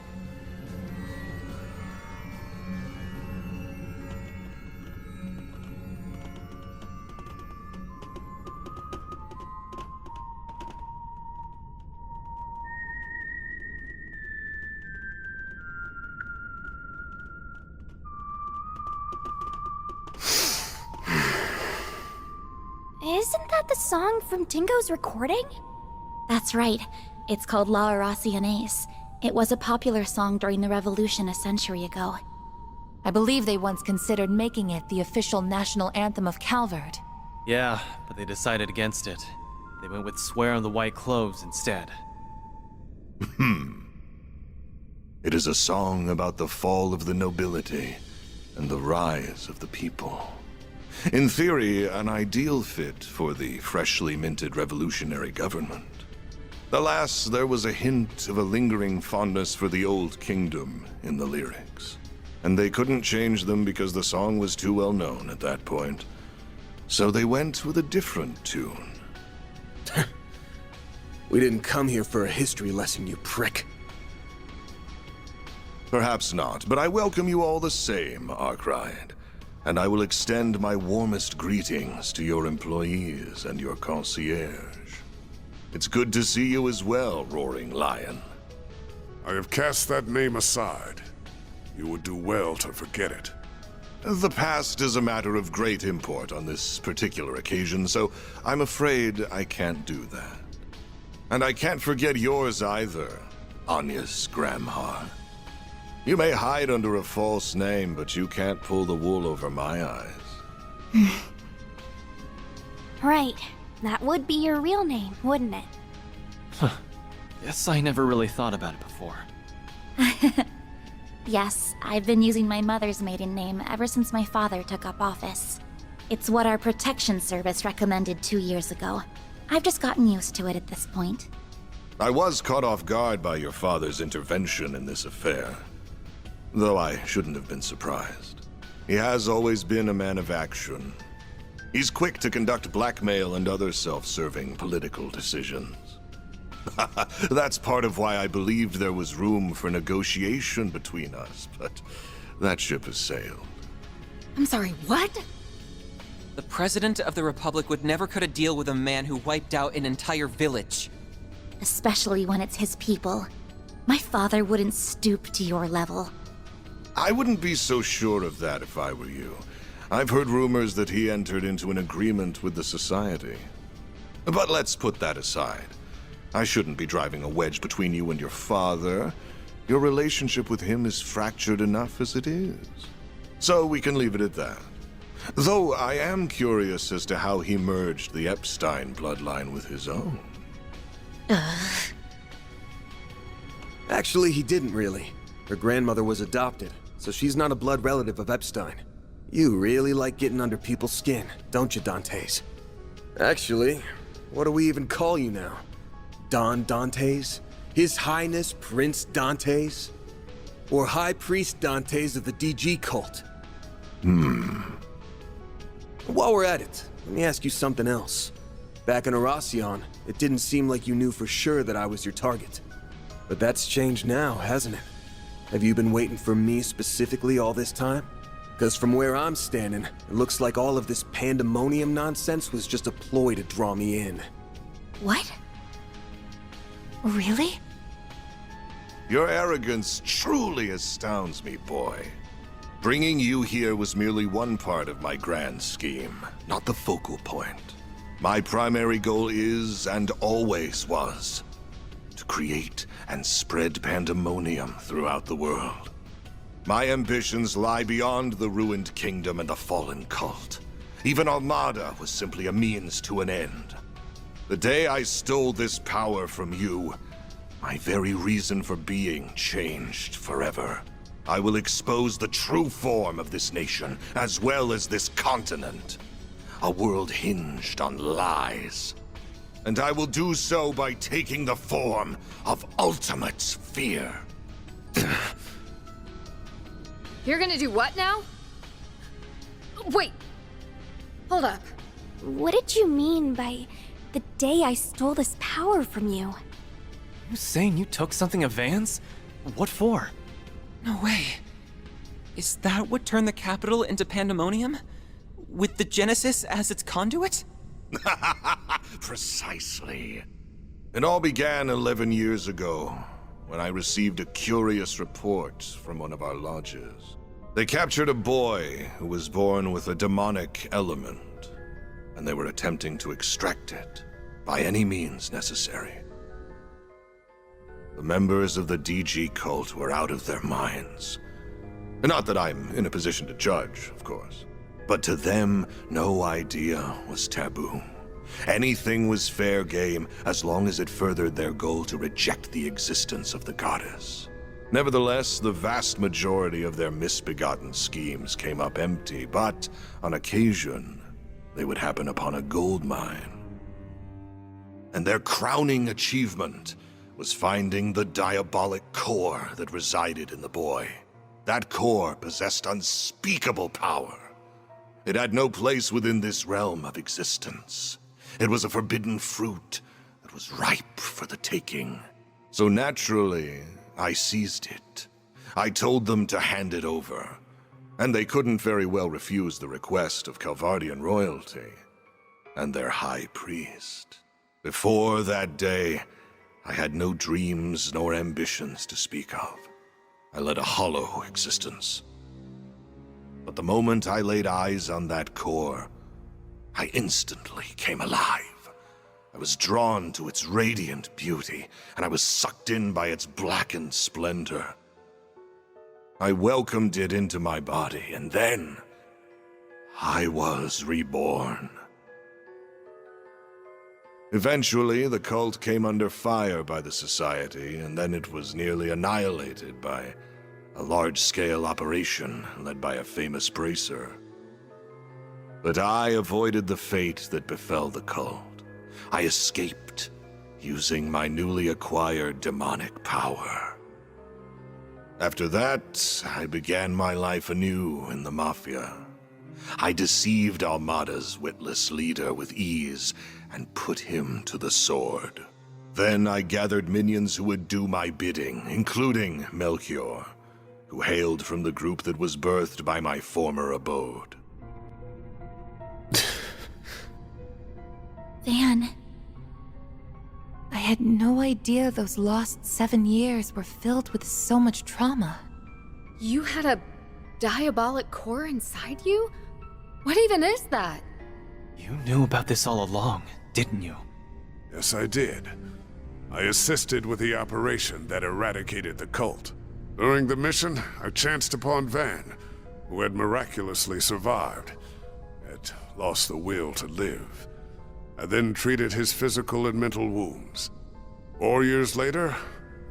Speaker 16: Isn't that the song from Dingo's recording? That's right. It's called La Aracianes. It was a popular song during the revolution a century ago.
Speaker 5: I believe they once considered making it the official national anthem of Calvard.
Speaker 6: Yeah, but they decided against it. They went with Swear on the White Cloves instead.
Speaker 9: It is a song about the fall of the nobility and the rise of the people. In theory, an ideal fit for the freshly minted revolutionary government. Alas, there was a hint of a lingering fondness for the old kingdom in the lyrics. And they couldn't change them because the song was too well known at that point. So they went with a different tune.
Speaker 3: We didn't come here for a history lesson, you prick.
Speaker 9: Perhaps not, but I welcome you all the same, Arkwright. And I will extend my warmest greetings to your employees and your concierge. It's good to see you as well, Roaring Lion.
Speaker 10: I have cast that name aside. You would do well to forget it.
Speaker 9: The past is a matter of great import on this particular occasion, so I'm afraid I can't do that. And I can't forget yours either, Agnes Gramhar. You may hide under a false name, but you can't pull the wool over my eyes.
Speaker 16: Right. That would be your real name, wouldn't it?
Speaker 6: Guess I never really thought about it before.
Speaker 16: Yes, I've been using my mother's maiden name ever since my father took up office. It's what our protection service recommended 2 years ago. I've just gotten used to it at this point.
Speaker 9: I was caught off guard by your father's intervention in this affair. Though I shouldn't have been surprised. He has always been a man of action. He's quick to conduct blackmail and other self-serving political decisions. That's part of why I believed there was room for negotiation between us, but that ship has sailed.
Speaker 7: I'm sorry, what? The President of the Republic would never cut a deal with a man who wiped out an entire village.
Speaker 16: Especially when it's his people. My father wouldn't stoop to your level.
Speaker 9: I wouldn't be so sure of that if I were you. I've heard rumors that he entered into an agreement with the Society. But let's put that aside. I shouldn't be driving a wedge between you and your father. Your relationship with him is fractured enough as it is. So we can leave it at that. Though I am curious as to how he merged the Epstein bloodline with his own.
Speaker 3: Actually, he didn't really. Her grandmother was adopted, so she's not a blood relative of Epstein. You really like getting under people's skin, don't you, Dantes? Actually, what do we even call you now? Don Dantes? His Highness Prince Dantes? Or High Priest Dantes of the DG cult? While we're at it, let me ask you something else. Back in Aracion, it didn't seem like you knew for sure that I was your target. But that's changed now, hasn't it? Have you been waiting for me specifically all this time? Because from where I'm standing, it looks like all of this pandemonium nonsense was just a ploy to draw me in.
Speaker 5: What? Really?
Speaker 9: Your arrogance truly astounds me, boy. Bringing you here was merely one part of my grand scheme, not the focal point. My primary goal is, and always was, to create and spread pandemonium throughout the world. My ambitions lie beyond the ruined kingdom and the fallen cult. Even Armada was simply a means to an end. The day I stole this power from you, my very reason for being changed forever. I will expose the true form of this nation, as well as this continent. A world hinged on lies. And I will do so by taking the form of ultimate fear.
Speaker 13: You're gonna do what now? Wait. Hold up.
Speaker 16: What did you mean by the day I stole this power from you?
Speaker 6: You saying you took something of Van's? What for?
Speaker 7: No way. Is that what turned the capital into pandemonium? With the Genesis as its conduit?
Speaker 9: Precisely. It all began 11 years ago, when I received a curious report from one of our lodges. They captured a boy who was born with a demonic element, and they were attempting to extract it by any means necessary. The members of the DG cult were out of their minds. Not that I'm in a position to judge, of course. But to them, no idea was taboo. Anything was fair game as long as it furthered their goal to reject the existence of the goddess. Nevertheless, the vast majority of their misbegotten schemes came up empty, but on occasion, they would happen upon a gold mine. And their crowning achievement was finding the diabolic core that resided in the boy. That core possessed unspeakable power. It had no place within this realm of existence. It was a forbidden fruit that was ripe for the taking. So naturally, I seized it. I told them to hand it over, and they couldn't very well refuse the request of Calvardian royalty and their high priest. Before that day, I had no dreams nor ambitions to speak of. I led a hollow existence. But the moment I laid eyes on that core, I instantly came alive. I was drawn to its radiant beauty, and I was sucked in by its blackened splendor. I welcomed it into my body, and then I was reborn. Eventually, the cult came under fire by the Society, and then it was nearly annihilated by a large-scale operation led by a famous bracer. But I avoided the fate that befell the cult. I escaped, using my newly acquired demonic power. After that, I began my life anew in the Mafia. I deceived Armada's witless leader with ease and put him to the sword. Then I gathered minions who would do my bidding, including Melchior, who hailed from the group that was birthed by my former abode.
Speaker 5: Van, I had no idea those lost 7 years were filled with so much trauma.
Speaker 13: You had a diabolic core inside you? What even is that?
Speaker 6: You knew about this all along, didn't you?
Speaker 10: Yes, I did. I assisted with the operation that eradicated the cult. During the mission, I chanced upon Van, who had miraculously survived, yet lost the will to live. I then treated his physical and mental wounds. 4 years later,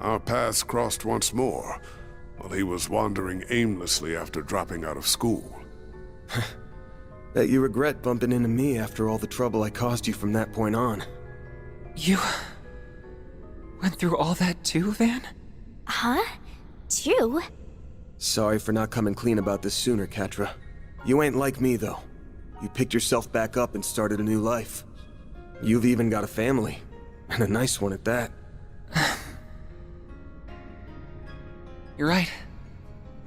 Speaker 10: our paths crossed once more, while he was wandering aimlessly after dropping out of school.
Speaker 3: Bet you regret bumping into me after all the trouble I caused you from that point on.
Speaker 7: You went through all that too, Van?
Speaker 16: Huh? Too?
Speaker 3: Sorry for not coming clean about this sooner, Catra. You ain't like me, though. You picked yourself back up and started a new life. You've even got a family, and a nice one at that.
Speaker 7: You're right.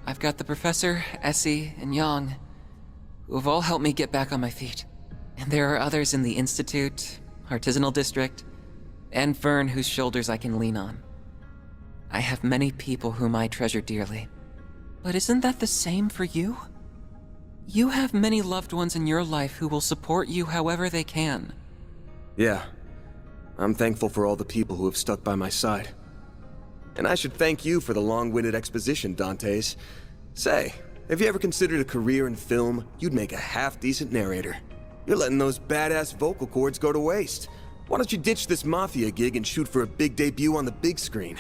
Speaker 7: I've got the Professor, Essie, and Yang, who have all helped me get back on my feet. And there are others in the Institute, Artisanal District, and Vern whose shoulders I can lean on. I have many people whom I treasure dearly. But isn't that the same for you? You have many loved ones in your life who will support you however they can.
Speaker 3: Yeah. I'm thankful for all the people who have stuck by my side. And I should thank you for the long-winded exposition, Dantes. Say, have you ever considered a career in film? You'd make a half-decent narrator. You're letting those badass vocal cords go to waste. Why don't you ditch this Mafia gig and shoot for a big debut on the big screen?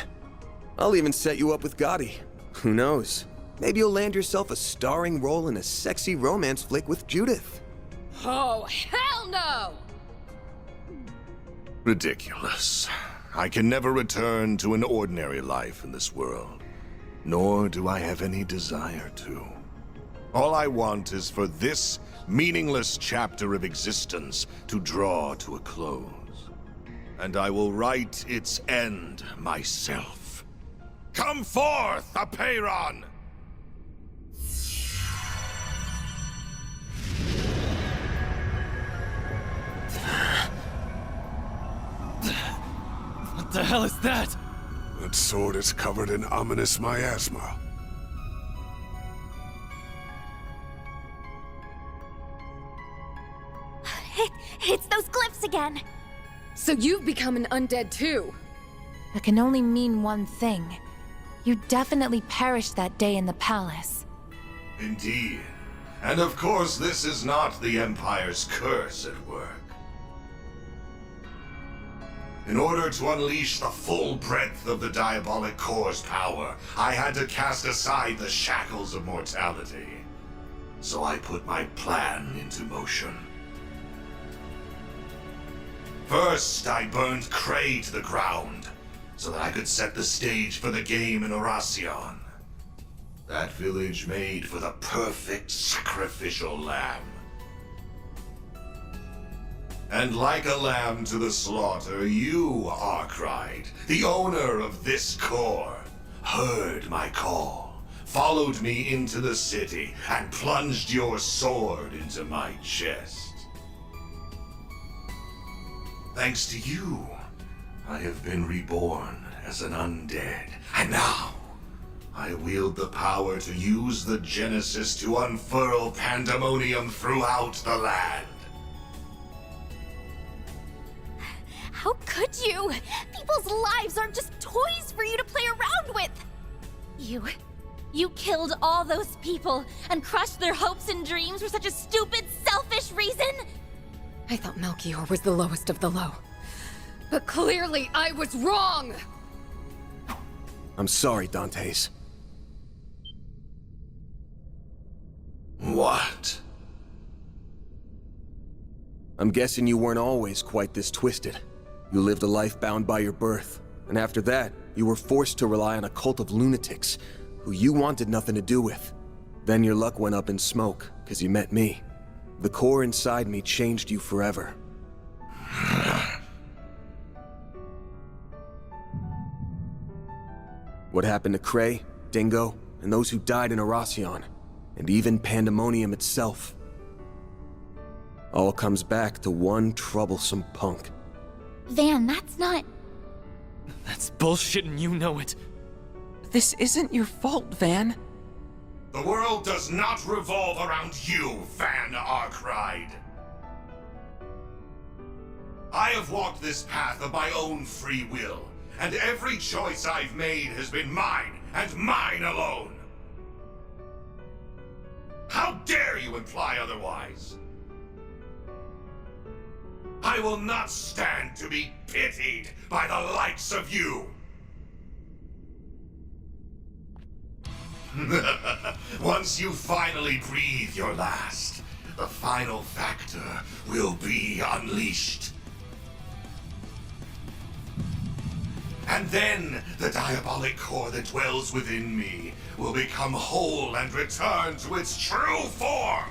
Speaker 3: I'll even set you up with Gotti. Who knows? Maybe you'll land yourself a starring role in a sexy romance flick with Judith.
Speaker 13: Oh, hell no!
Speaker 9: Ridiculous. I can never return to an ordinary life in this world, nor do I have any desire to. All I want is for this meaningless chapter of existence to draw to a close. And I will write its end myself. Come forth, Apeiron!
Speaker 6: What the hell is that?
Speaker 10: That sword is covered in ominous miasma.
Speaker 16: It's those glyphs again!
Speaker 13: So you've become an undead too?
Speaker 5: That can only mean one thing. You definitely perished that day in the palace.
Speaker 9: Indeed. And of course, this is not the Empire's curse at work. In order to unleash the full breadth of the Diabolic Core's power, I had to cast aside the shackles of mortality. So I put my plan into motion. First, I burned Cray to the ground, so that I could set the stage for the game in Oracion. That village made for the perfect sacrificial lamb. And like a lamb to the slaughter, you, Arkwright, the owner of this core, heard my call, followed me into the city, and plunged your sword into my chest. Thanks to you, I have been reborn as an undead, and now I wield the power to use the Genesis to unfurl pandemonium throughout the land.
Speaker 16: How could you? People's lives aren't just toys for you to play around with! You killed all those people and crushed their hopes and dreams for such a stupid, selfish reason?
Speaker 13: I thought Melchior was the lowest of the low. But clearly I was wrong!
Speaker 3: I'm sorry, Dantes.
Speaker 9: What?
Speaker 3: I'm guessing you weren't always quite this twisted. You lived a life bound by your birth, and after that, you were forced to rely on a cult of lunatics who you wanted nothing to do with. Then your luck went up in smoke, because you met me. The core inside me changed you forever. What happened to Cray, Dingo, and those who died in Oracion, and even Pandemonium itself, all comes back to one troublesome punk.
Speaker 16: Van, that's not...
Speaker 6: That's bullshit and you know it.
Speaker 7: This isn't your fault, Van.
Speaker 9: The world does not revolve around you, Van Arkwright. I have walked this path of my own free will, and every choice I've made has been mine, and mine alone. How dare you imply otherwise? I will not stand to be pitied by the likes of you. Once you finally breathe your last, the final factor will be unleashed. And then the diabolic core that dwells within me will become whole and return to its true form.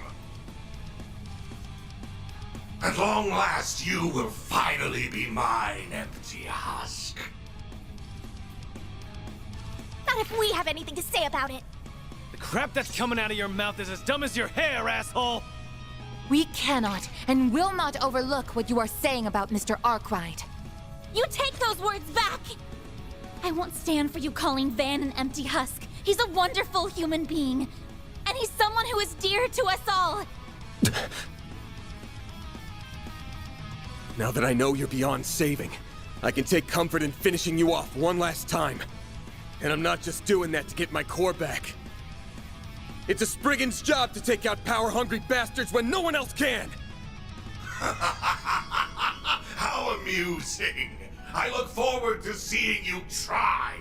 Speaker 9: At long last, you will finally be mine, empty husk.
Speaker 16: Not if we have anything to say about it.
Speaker 6: The crap that's coming out of your mouth is as dumb as your hair, asshole!
Speaker 5: We cannot and will not overlook what you are saying about Mr. Arkwright.
Speaker 16: You take those words back! I won't stand for you calling Van an empty husk, He's a wonderful human being, and he's someone who is dear to us all.
Speaker 3: Now that I know you're beyond saving, I can take comfort in finishing you off one last time. And I'm not just doing that to get my core back. It's a Spriggan's job to take out power-hungry bastards when no one else can!
Speaker 9: How amusing! I look forward to seeing you try!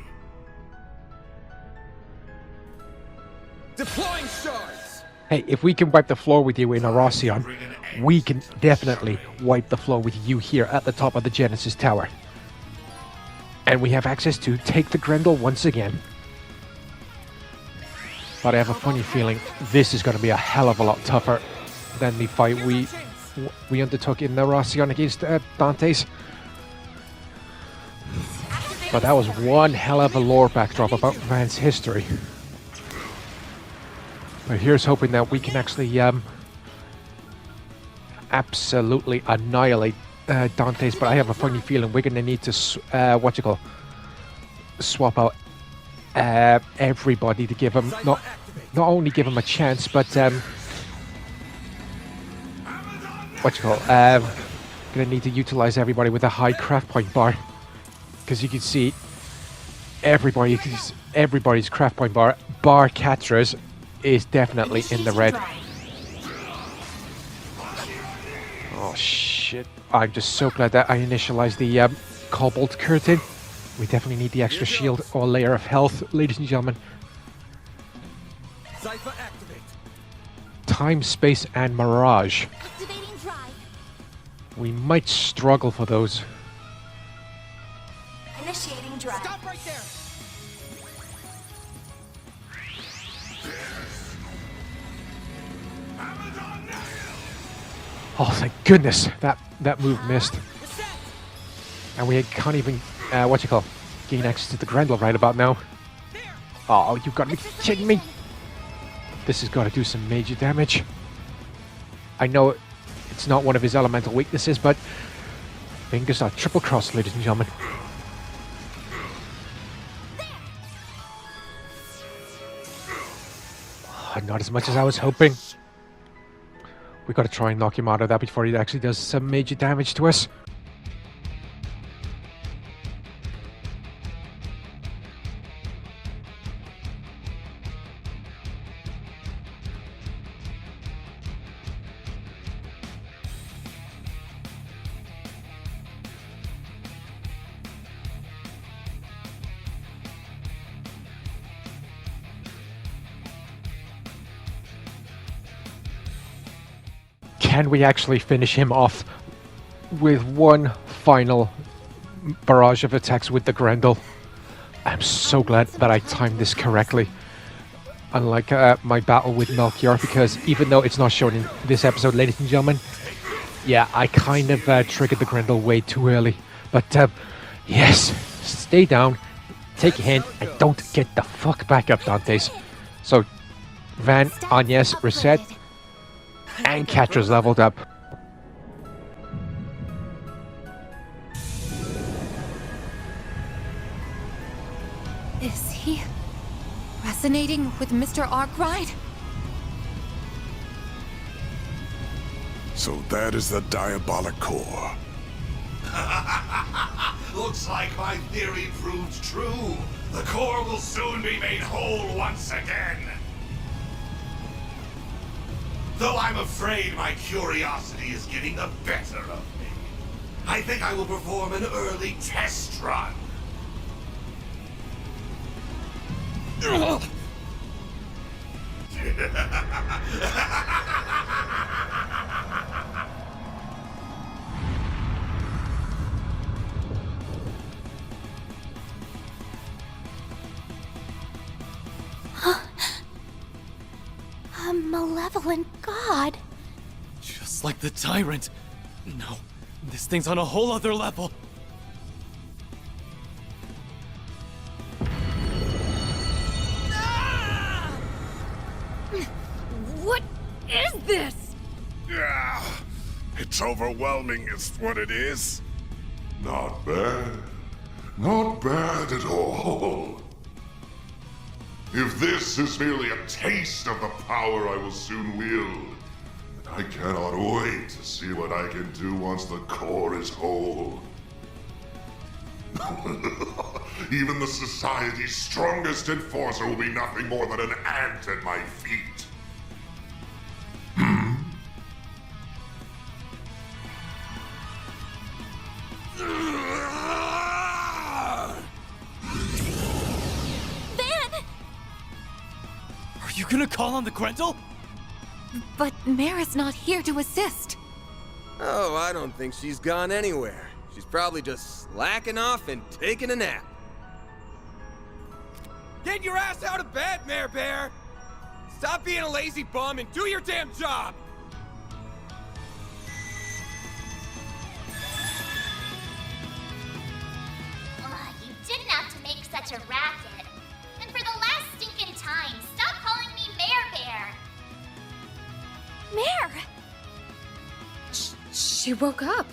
Speaker 3: Deploying shards!
Speaker 17: Hey, if we can wipe the floor with you in Arasian, we can definitely wipe the floor with you here at the top of the Genesis Tower. And we have access to take the Grendel once again. But I have a funny feeling this is going to be a hell of a lot tougher than the fight we undertook in Arasian against Dante's. But that was one hell of a lore backdrop about Van's history. But here's hoping that we can actually absolutely annihilate Dante's. But I have a funny feeling we're going to need to swap out everybody to give him not only give him a chance, but gonna need to utilize everybody with a high craft point bar, because you can see everybody's craft point bar Catra's is definitely in the red. Oh shit, I'm just so glad that I initialized the Cobalt Curtain. We definitely need the extra shield or layer of health, ladies and gentlemen. Time, space, and mirage. We might struggle for those.
Speaker 12: Initiating drive. Stop right there.
Speaker 17: Oh, thank goodness that move missed. And we can't even gain access to the Grendel right about now. Oh, you've got to be kidding me! This has got to do some major damage. I know it's not one of his elemental weaknesses, but fingers are triple crossed, ladies and gentlemen. Oh, not as much as I was hoping. We got to try and knock him out of that before he actually does some major damage to us. Can we actually finish him off with one final barrage of attacks with the Grendel? I'm so glad that I timed this correctly. Unlike my battle with Melchior, because even though it's not shown in this episode, ladies and gentlemen, yeah, I kind of triggered the Grendel way too early. But yes, stay down, take a hint, and don't get the fuck back up, Dante's. So, Van, Agnes, reset. And Catra's leveled up.
Speaker 5: Is he resonating with Mr. Arkwright?
Speaker 10: So that is the diabolic core.
Speaker 9: Looks like my theory proved true. The core will soon be made whole once again. Though I'm afraid my curiosity is getting the better of me. I think I will perform an early test run.
Speaker 16: A malevolent god.
Speaker 6: Just like the tyrant. No, this thing's on a whole other level.
Speaker 13: What is this?
Speaker 10: Yeah, it's overwhelming is what it is. Not bad. Not bad at all.
Speaker 11: If this is merely a taste of the power I will soon wield, then I cannot wait to see what I can do once the core is whole. Even the society's strongest enforcer will be nothing more than an ant at my feet.
Speaker 6: Are you gonna call on the Grendel?
Speaker 5: But Mara's not here to assist.
Speaker 3: Oh, I don't think she's gone anywhere. She's probably just slacking off and taking a nap. Get your ass out of bed, Mare Bear! Stop being a lazy bum and do your damn job!
Speaker 16: You didn't have to make such a racket. And for the last stinking time, stop calling me Mare Bear.
Speaker 13: Mare! She woke up.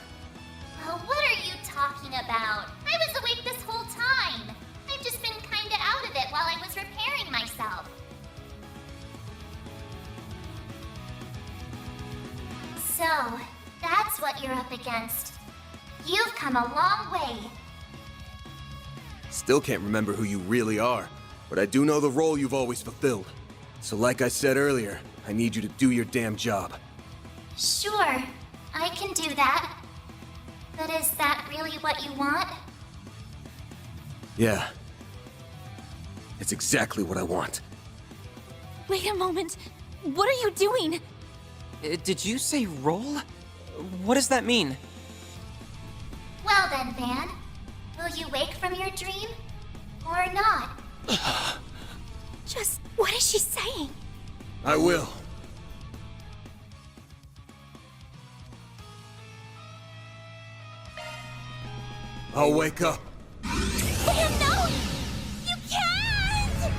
Speaker 16: Oh, what are you talking about? I was awake this whole time. I've just been kinda out of it while I was repairing myself. So, that's what you're up against. You've come a long way.
Speaker 3: Still can't remember who you really are, but I do know the role you've always fulfilled. So like I said earlier, I need you to do your damn job.
Speaker 16: Sure, I can do that. But is that really what you want?
Speaker 3: Yeah. It's exactly what I want.
Speaker 4: Wait a moment. What are you doing?
Speaker 7: Did you say roll? What does that mean?
Speaker 16: Well then, Van. Will you wake from your dream? Or not?
Speaker 4: Just what is she saying?
Speaker 3: I will. I'll wake up.
Speaker 4: Van, no! You can't!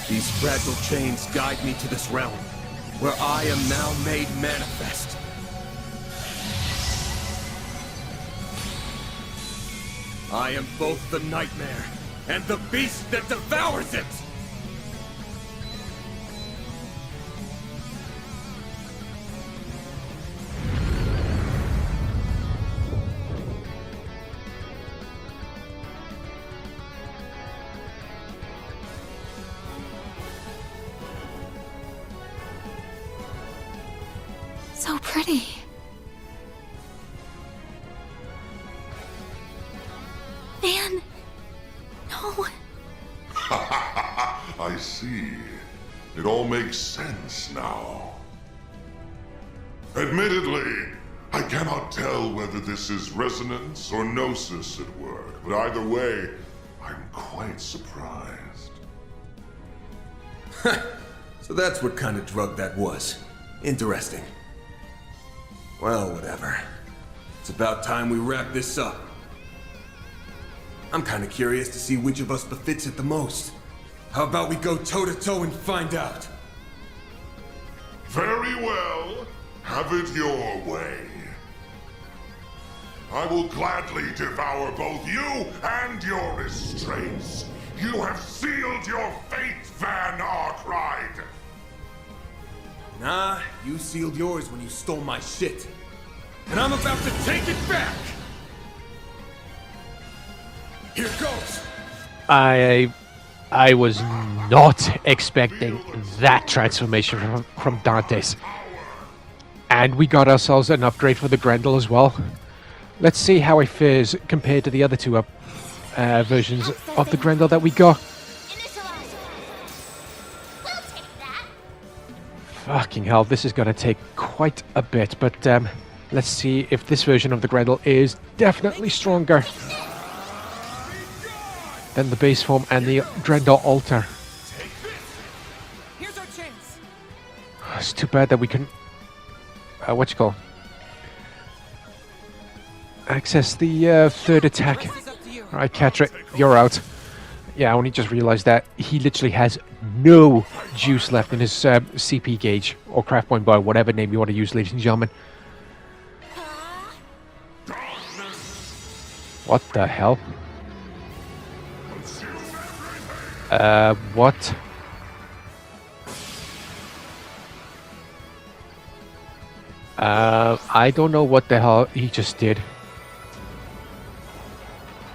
Speaker 3: These fragile chains guide me to this realm, where I am now made manifest. I am both the nightmare and the beast that devours it!
Speaker 5: So pretty.
Speaker 4: Van, no.
Speaker 11: I see. It all makes sense now. Admittedly, I cannot tell whether this is resonance or gnosis at work, but either way, I'm quite surprised.
Speaker 3: So that's what kind of drug that was. Interesting. Well, whatever. It's about time we wrap this up. I'm kind of curious to see which of us befits it the most. How about we go toe-to-toe and find out?
Speaker 11: Very well. Have it your way. I will gladly devour both you and your restraints. You have sealed your fate, Van Arkwright.
Speaker 3: Nah, you sealed yours when you stole my shit. And I'm about to take it back! Here goes!
Speaker 17: I was not expecting that transformation from Dante's. And we got ourselves an upgrade for the Grendel as well. Let's see how it fares compared to the other two versions of the Grendel that we got. Fucking hell, this is going to take quite a bit, but let's see if this version of the Grendel is definitely stronger than the base form and the Grendel Alter.
Speaker 7: Here's our chance.
Speaker 17: It's too bad that we couldn't access the third attack. Alright, Catra, you're out. Yeah, I only just realized that he literally has no juice left in his CP gauge, or craft point bar, whatever name you want to use, ladies and gentlemen. What the hell? What? I don't know what the hell he just did.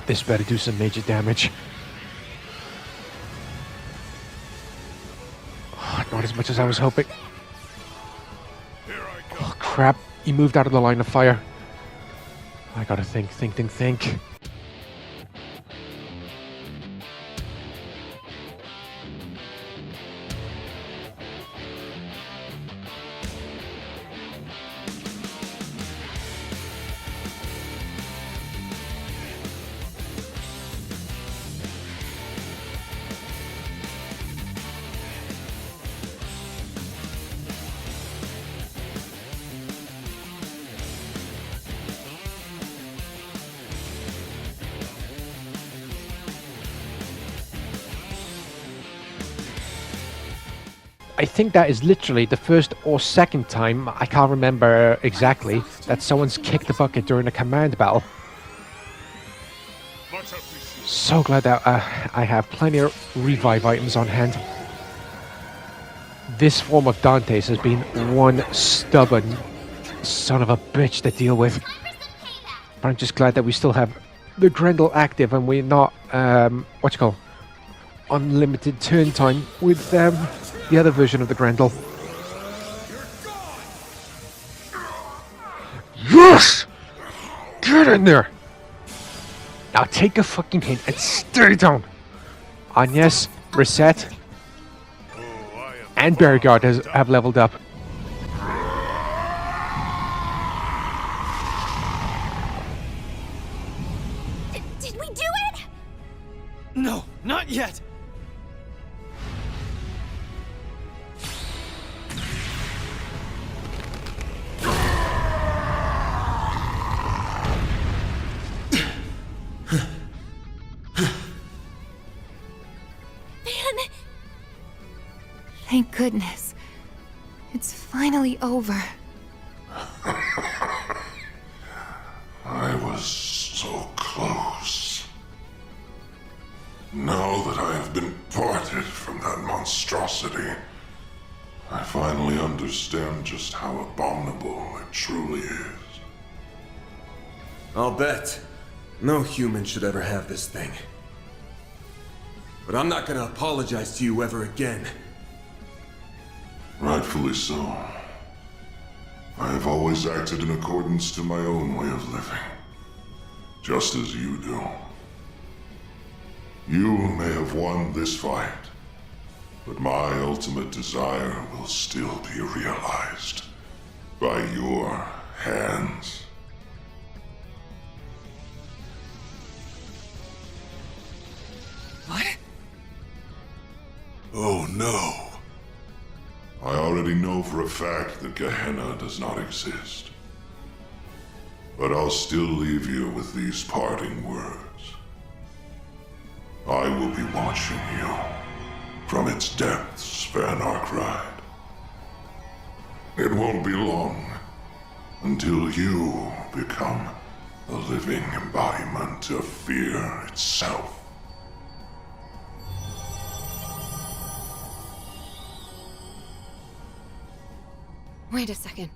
Speaker 17: This better do some major damage. Oh, not as much as I was hoping. Oh, crap. He moved out of the line of fire. I gotta think. I think that is literally the first or second time, I can't remember exactly, that someone's kicked the bucket during a command battle. So glad that I have plenty of revive items on hand. This form of Dante's has been one stubborn son of a bitch to deal with. But I'm just glad that we still have the Grendel active and we're not, unlimited turn time with the other version of the Grendel. Yes! Get in there! Now take a fucking hint and stay down! Agnes, Reset, and Beauregard have leveled up.
Speaker 4: Did we do it?
Speaker 6: No, not yet!
Speaker 5: Thank goodness. It's finally over.
Speaker 11: I was so close. Now that I have been parted from that monstrosity, I finally understand just how abominable it truly is.
Speaker 3: I'll bet. No human should ever have this thing. But I'm not gonna apologize to you ever again.
Speaker 11: Rightfully so. I have always acted in accordance to my own way of living. Just as you do. You may have won this fight, but my ultimate desire will still be realized by your hands.
Speaker 7: What?
Speaker 11: Oh no. I already know for a fact that Gehenna does not exist. But I'll still leave you with these parting words. I will be watching you from its depths, Van Arkwright. It won't be long until you become a living embodiment of fear itself.
Speaker 13: Wait a second.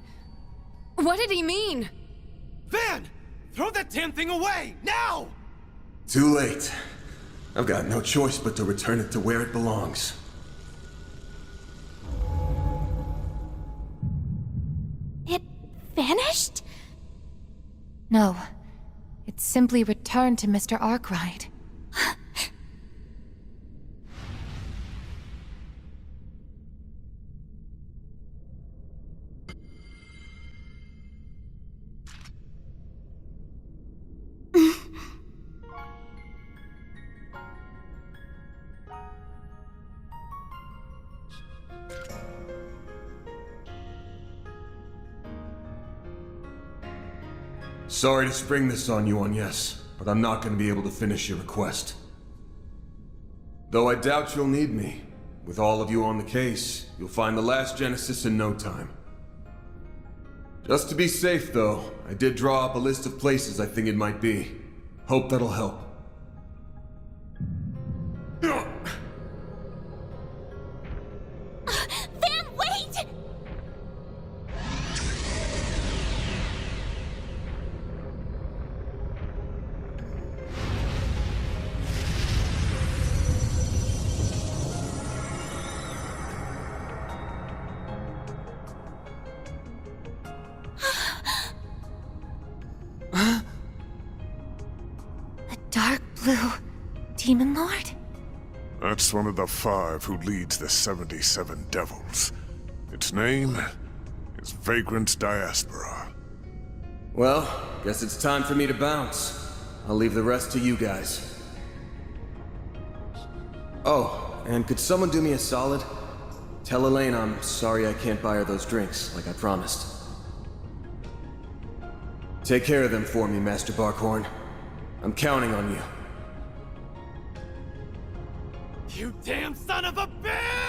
Speaker 13: What did he mean?
Speaker 21: Van! Throw that damn thing away! Now!
Speaker 3: Too late. I've got no choice but to return it to where it belongs.
Speaker 4: It vanished?
Speaker 5: No. It simply returned to Mr. Arkwright.
Speaker 3: Sorry to spring this on you, Agnes, but I'm not going to be able to finish your request. Though I doubt you'll need me. With all of you on the case, you'll find the last Genesis in no time. Just to be safe, though, I did draw up a list of places I think it might be. Hope that'll help.
Speaker 5: A dark blue demon lord?
Speaker 11: That's one of the 5 who leads the 77 Devils. Its name is Vagrant's Diaspora.
Speaker 3: Well, guess it's time for me to bounce. I'll leave the rest to you guys. Oh, and could someone do me a solid? Tell Elaine I'm sorry I can't buy her those drinks, like I promised. Take care of them for me, Master Barkhorn. I'm counting on you.
Speaker 21: You damn son of a bitch!